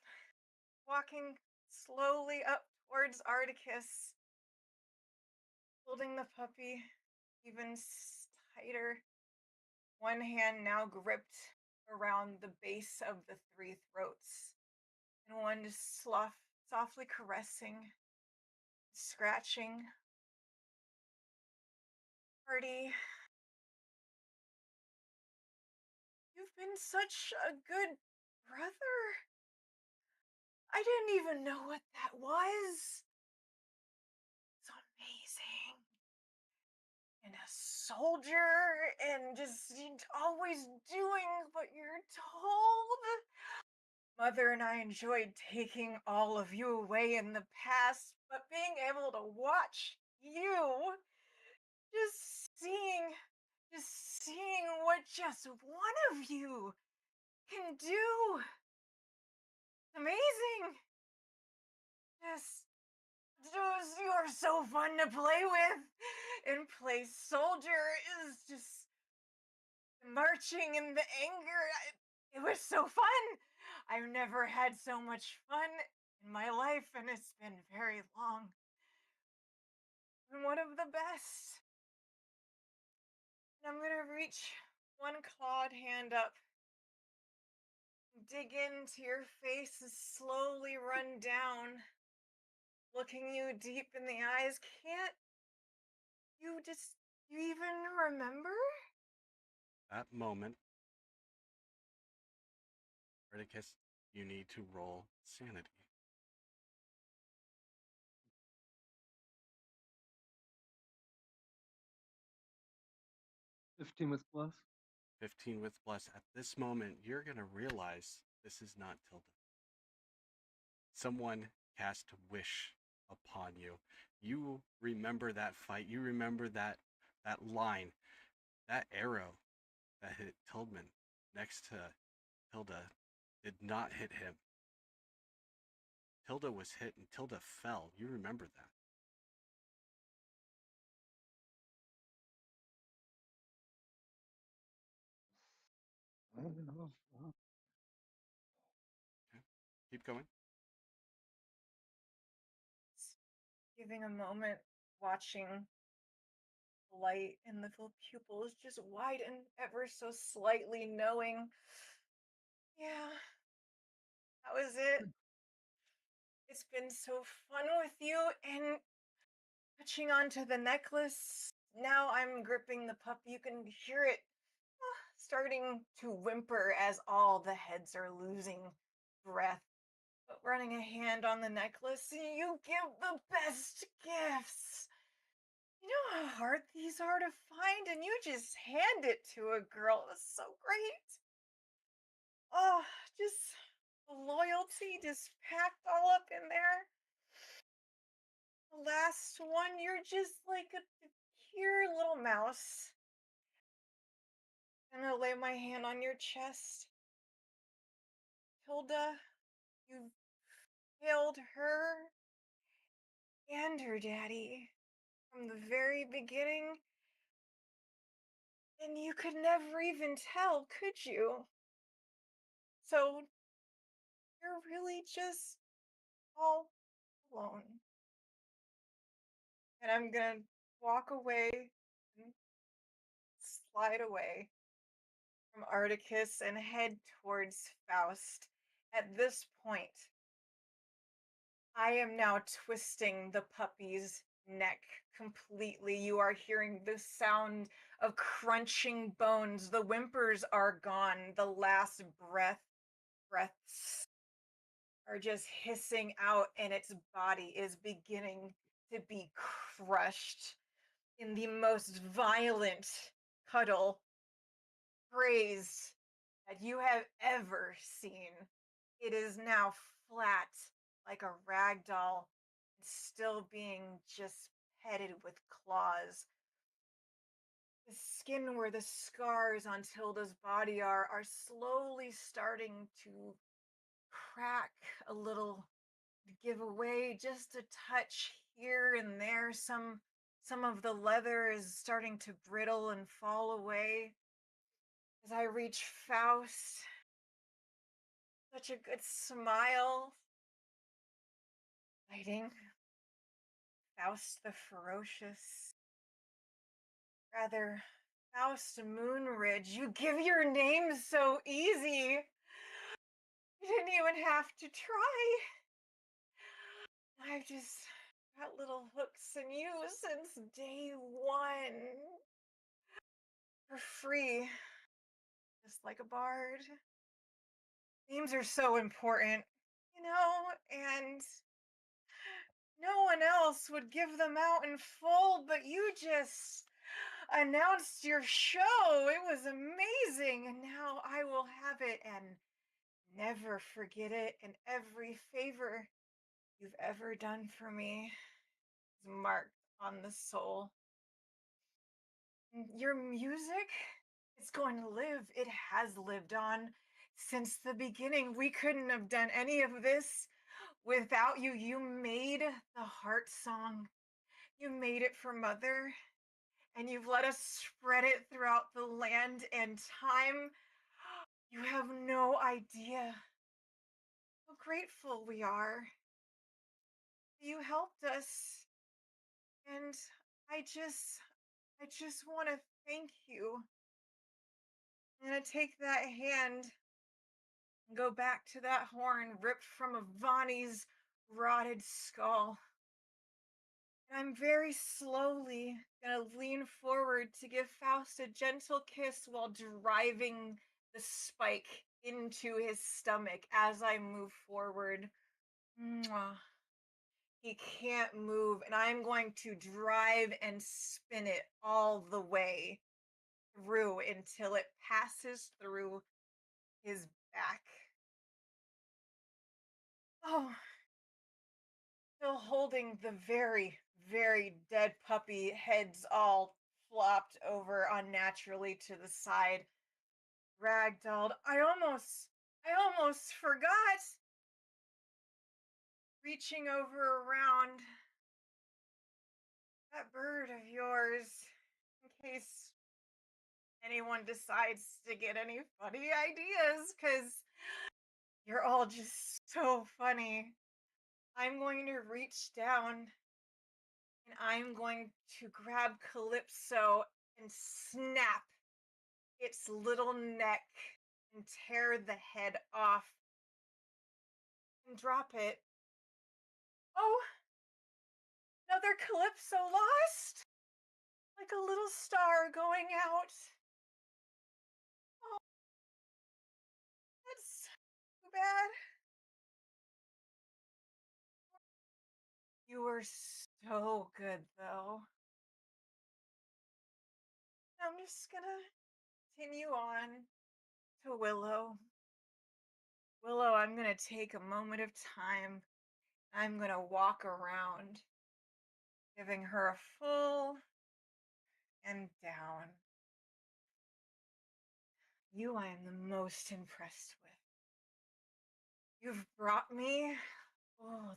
walking slowly up towards Articus, holding the puppy even tighter. One hand now gripped around the base of the three throats, and one just softly caressing, scratching. Artie, you've been such a good brother. I didn't even know what that was. It's amazing. And a soldier, and just always doing what you're told. Mother and I enjoyed taking all of you away in the past, but being able to watch you, just seeing, just seeing what just one of you can do. Amazing. Just you're so fun to play with. And play soldier is just marching in the anger. It was so fun. I've never had so much fun in my life, and it's been very long. And one of the best. And I'm gonna reach one clawed hand up, dig into your face, and slowly run down, looking you deep in the eyes. Can't you even remember? That moment, Articus, you need to roll sanity. 15 with plus. 15 with plus. At this moment, you're going to realize this is not Tilda. Someone cast wish upon you. You remember that fight. You remember that line, that arrow that hit Tildman next to Tilda did not hit him. Tilda was hit and Tilda fell. You remember that. Okay. Keep going. Giving a moment, watching the light in the little pupils just widen ever so slightly, knowing, yeah, that was it. It's been so fun with you, and touching onto the necklace. Now I'm gripping the puppy. You can hear it starting to whimper as all the heads are losing breath. But running a hand on the necklace, you give the best gifts. You know how hard these are to find, and you just hand it to a girl. It was so great. Oh, just the loyalty just packed all up in there. The last one, you're just like a pure little mouse. I'm gonna lay my hand on your chest. Hilda, you failed her and her daddy from the very beginning, and you could never even tell, could you? So you're really just all alone. And I'm gonna walk away and slide away from Articus and head towards Faust. At this point, I am now twisting the puppy's neck completely. You are hearing the sound of crunching bones. The whimpers are gone. The last breaths are just hissing out, and its body is beginning to be crushed in the most violent cuddle praise that you have ever seen. It is now flat like a rag doll, still being just petted with claws. The skin where the scars on Tilda's body are slowly starting to crack a little, give away just a touch here and there. Some of the leather is starting to brittle and fall away. As I reach Faust, such a good smile, lighting Faust the Ferocious. Rather, Faust Moonridge. You give your name so easy. You didn't even have to try. I've just got little hooks in you since day one. For free. Just like a bard. Names are so important, you know, and no one else would give them out in full, but you just announced your show. It was amazing, and now I will have it and never forget it, and every favor you've ever done for me is marked on the soul. Your music is going to live. It has lived on since the beginning. We couldn't have done any of this without you. You made the heart song. You made it for Mother, and you've let us spread it throughout the land and time. You have no idea how grateful we are. You helped us, and I just want to thank you. I'm gonna take that hand and go back to that horn ripped from Avani's rotted skull. And I'm very slowly gonna lean forward to give Faust a gentle kiss while driving the spike into his stomach as I move forward. Mwah. He can't move, and I'm going to drive and spin it all the way through until it passes through his back. Oh, still holding the very, very dead puppy, heads all flopped over unnaturally to the side. Ragdolled. I almost forgot. Reaching over around that bird of yours in case anyone decides to get any funny ideas, because you're all just so funny. I'm going to reach down and I'm going to grab Calypso and snap its little neck and tear the head off and drop it. Oh, another Calypso lost? Like a little star going out. Oh, that's too bad. You were so good, though. I'm just gonna continue on to Willow. Willow, I'm gonna take a moment of time. I'm gonna walk around, giving her a full and down. You I am the most impressed with. You've brought me,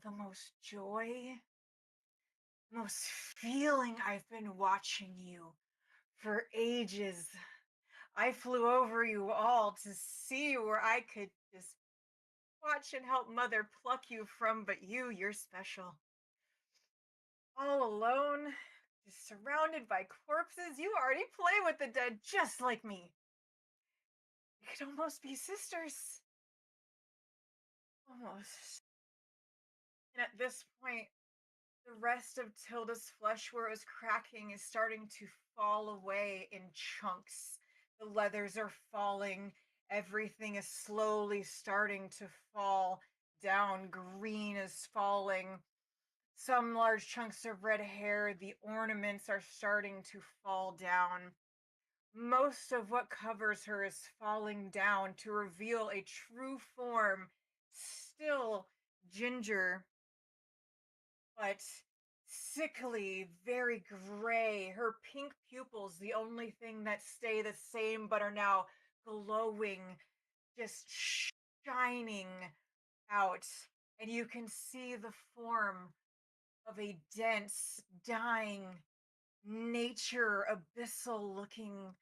the most joy, the most feeling. I've been watching you for ages. I flew over you all to see where I could just watch and help Mother pluck you from, but you're special. All alone, just surrounded by corpses. You already play with the dead just like me. We could almost be sisters. Almost. And at this point, the rest of Tilda's flesh where it was cracking is starting to fall away in chunks. The leathers are falling. Everything is slowly starting to fall down. Green is falling. Some large chunks of red hair, the ornaments are starting to fall down. Most of what covers her is falling down to reveal a true form, still ginger, but sickly, very gray. Her pink pupils, the only thing that stay the same but are now glowing, just shining out. And you can see the form of a dense, dying, nature, abyssal looking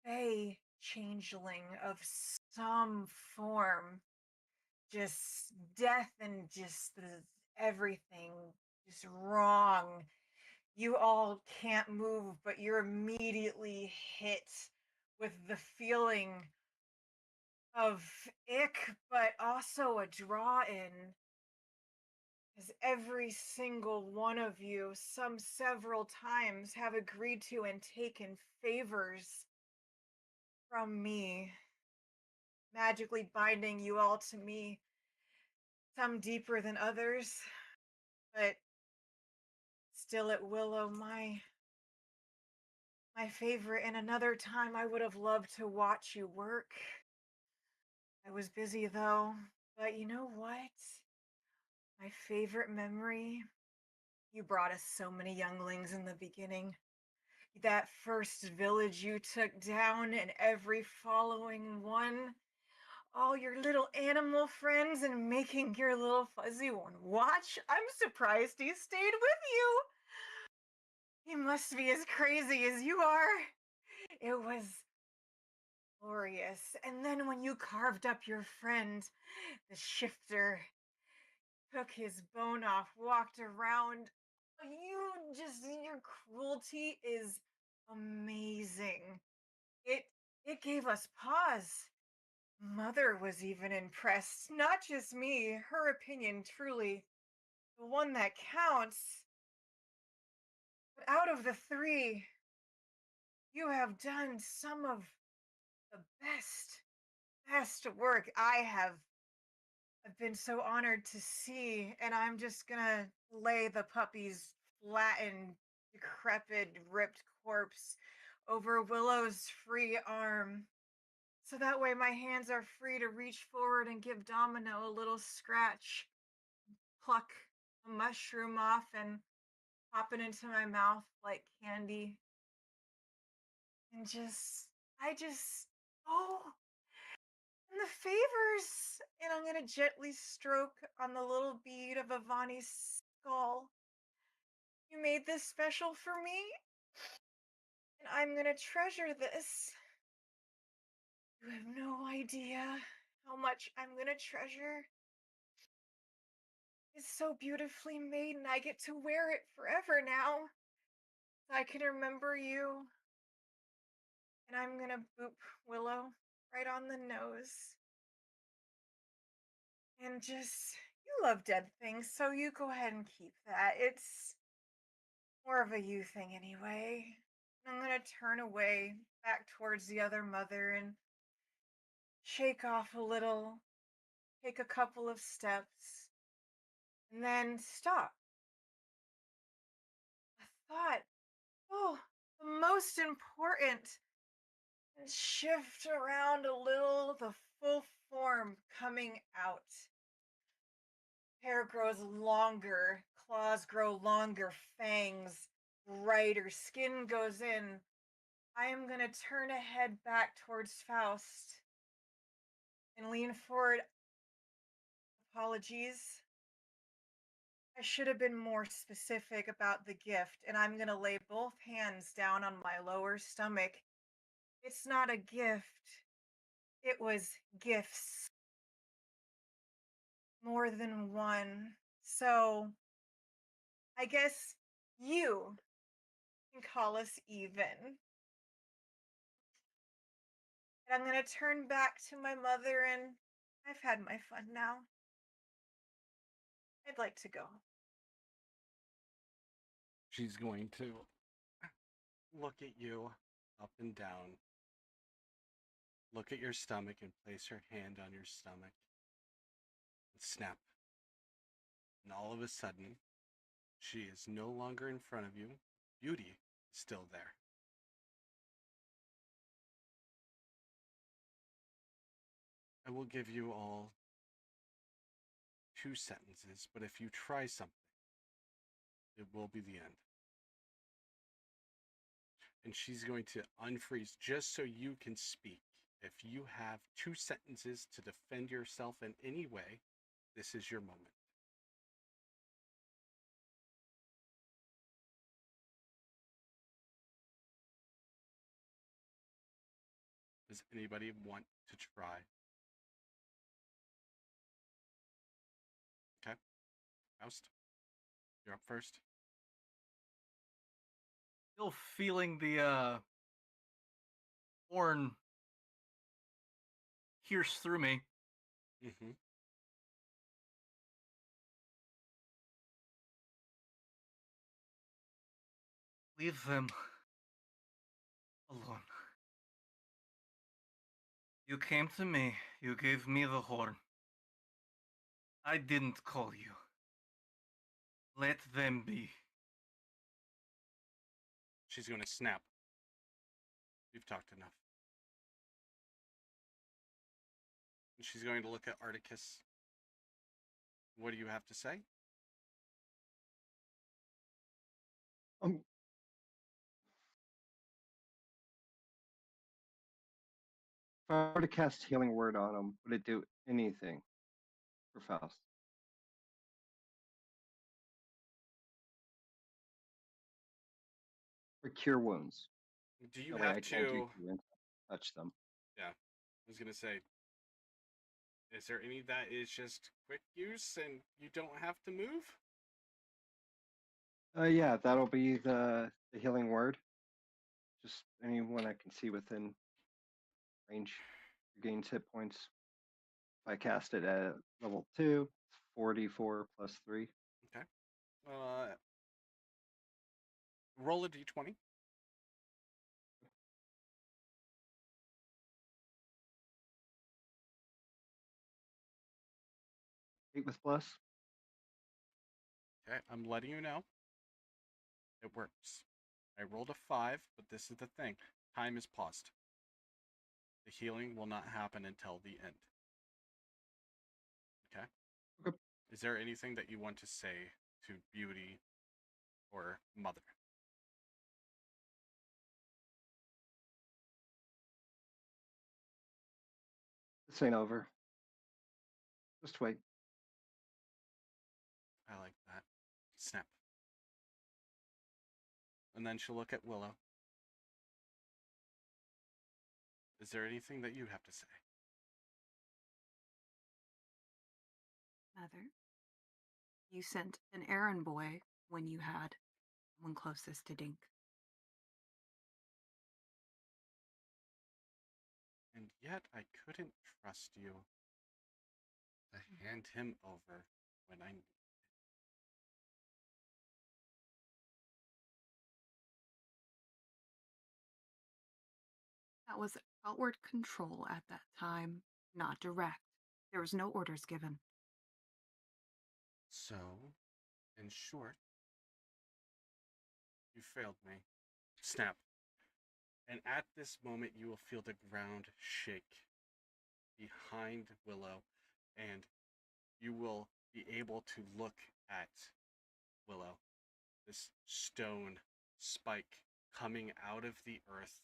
fey changeling of some form. Just death and just everything just wrong. You all can't move, but you're immediately hit with the feeling of ick, but also a draw in. As every single one of you, some several times, have agreed to and taken favors from me, magically binding you all to me, some deeper than others, but still at Willow, my favorite. And another time I would have loved to watch you work. I was busy though, but you know what? My favorite memory, you brought us so many younglings in the beginning. That first village you took down and every following one, all your little animal friends, and making your little fuzzy one watch. I'm surprised he stayed with you. He must be as crazy as you are. It was glorious. And then when you carved up your friend, the shifter, took his bone off, walked around, your cruelty is amazing. It it gave us pause. Mother was even impressed, not just me, her opinion truly the one that counts. But out of the three, you have done some of the best work I've been so honored to see. And I'm just gonna lay the puppy's flattened, decrepit, ripped corpse over Willow's free arm. So that way my hands are free to reach forward and give Domino a little scratch, pluck a mushroom off and pop it into my mouth like candy. And oh, and the favors. And I'm going to gently stroke on the little bead of Avani's skull. You made this special for me, and I'm going to treasure this. You have no idea how much I'm going to treasure. It's so beautifully made, and I get to wear it forever now. So I can remember you. And I'm going to boop Willow right on the nose. And just, you love dead things, so you go ahead and keep that. It's more of a you thing anyway. And I'm gonna turn away back towards the other mother and shake off a little, take a couple of steps, and then stop. A thought, oh, the most important, and shift around a little, the full form coming out. Hair grows longer, claws grow longer, fangs brighter, skin goes in. I am going to turn a head back towards Faust and lean forward. Apologies. I should have been more specific about the gift, and I'm going to lay both hands down on my lower stomach. It's not a gift, it was gifts. More than one. So, I guess you can call us even. And I'm going to turn back to my mother, and I've had my fun now. I'd like to go. She's going to look at you up and down, look at your stomach, and place her hand on your stomach. And snap. And all of a sudden, she is no longer in front of you. Beauty is still there. I will give you all 2 sentences, but if you try something, It will be the end. And she's going to unfreeze just so you can speak. If you have 2 sentences to defend yourself in any way, this is your moment. Does anybody want to try? Okay. Faust, you're up first. Still feeling the horn pierce through me. Mm-hmm. Leave them alone. You came to me. You gave me the horn. I didn't call you. Let them be. She's going to snap. You've talked enough. And she's going to look at Articus. What do you have to say? Um, if I were to cast Healing Word on him, would it do anything for Faust? Or cure wounds? Do you That way have I can't do to? and touch them. Yeah, I was going to say, is there any that is just quick use and you don't have to move? Yeah, that'll be the Healing Word. Just anyone I can see within range gains hit points. If I cast it at level 2, it's 44 plus 3. Okay. Roll a d20. 8 with plus. Okay, I'm letting you know. It works. I rolled a 5, but this is the thing. Time is paused. The healing will not happen until the end. Okay? Okay. Is there anything that you want to say to Beauty or Mother? This ain't over. Just wait. I like that. Snap. And then she'll look at Willow. Is there anything that you have to say? Mother, you sent an errand boy when you had one closest to Dink. And yet I couldn't trust you to hand him over when I knew. That was outward control at that time, not direct. There was no orders given. So, in short, you failed me. Snap. And at this moment, you will feel the ground shake behind Willow, and you will be able to look at Willow. This stone spike coming out of the earth,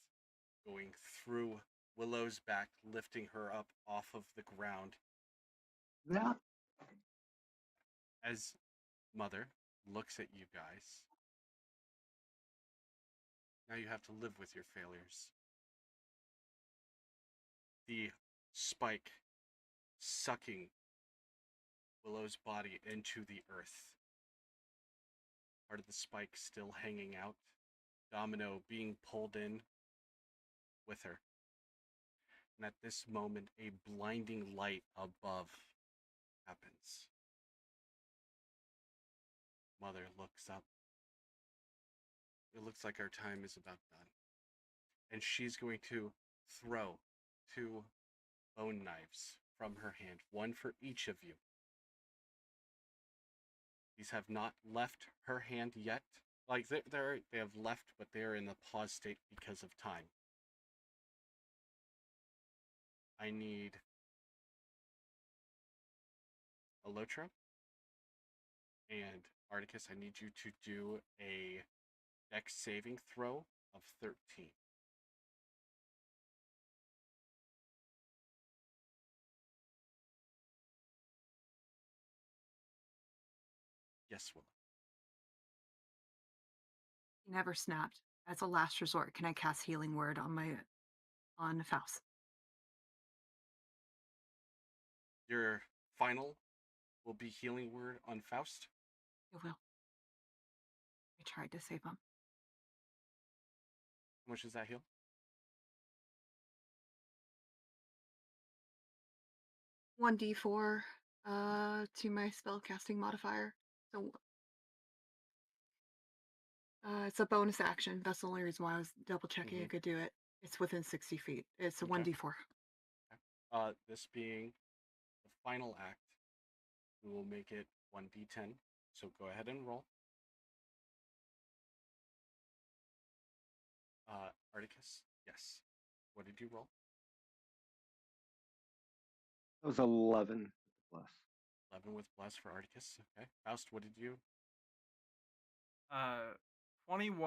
going through Willow's back, lifting her up off of the ground. Yeah. As Mother looks at you guys, now you have to live with your failures. The spike sucking Willow's body into the earth. Part of the spike still hanging out. Domino being pulled in with her. And at this moment, a blinding light above happens. Mother looks up. It looks like our time is about done. And she's going to throw 2 bone knives from her hand, one for each of you. These have not left her hand yet. Like they have left, but they are in the pause state because of time. I need Elotra and Articus, I need you to do a dex saving throw of 13. Yes, Willow. He never snapped. As a last resort, can I cast Healing Word on Faust? Your final will be Healing Word on Faust. It will. I tried to save him. How much does that heal? 1d4 to my spellcasting modifier. So it's a bonus action. That's the only reason why I was double checking I could do it. It's within 60 feet. It's a Okay. 1d4. This being the final act, we will make it 1d10. So go ahead and roll. Articus, yes. What did you roll? That was 11 plus. 11 with bless for Articus. Okay. Faust, what did you? 21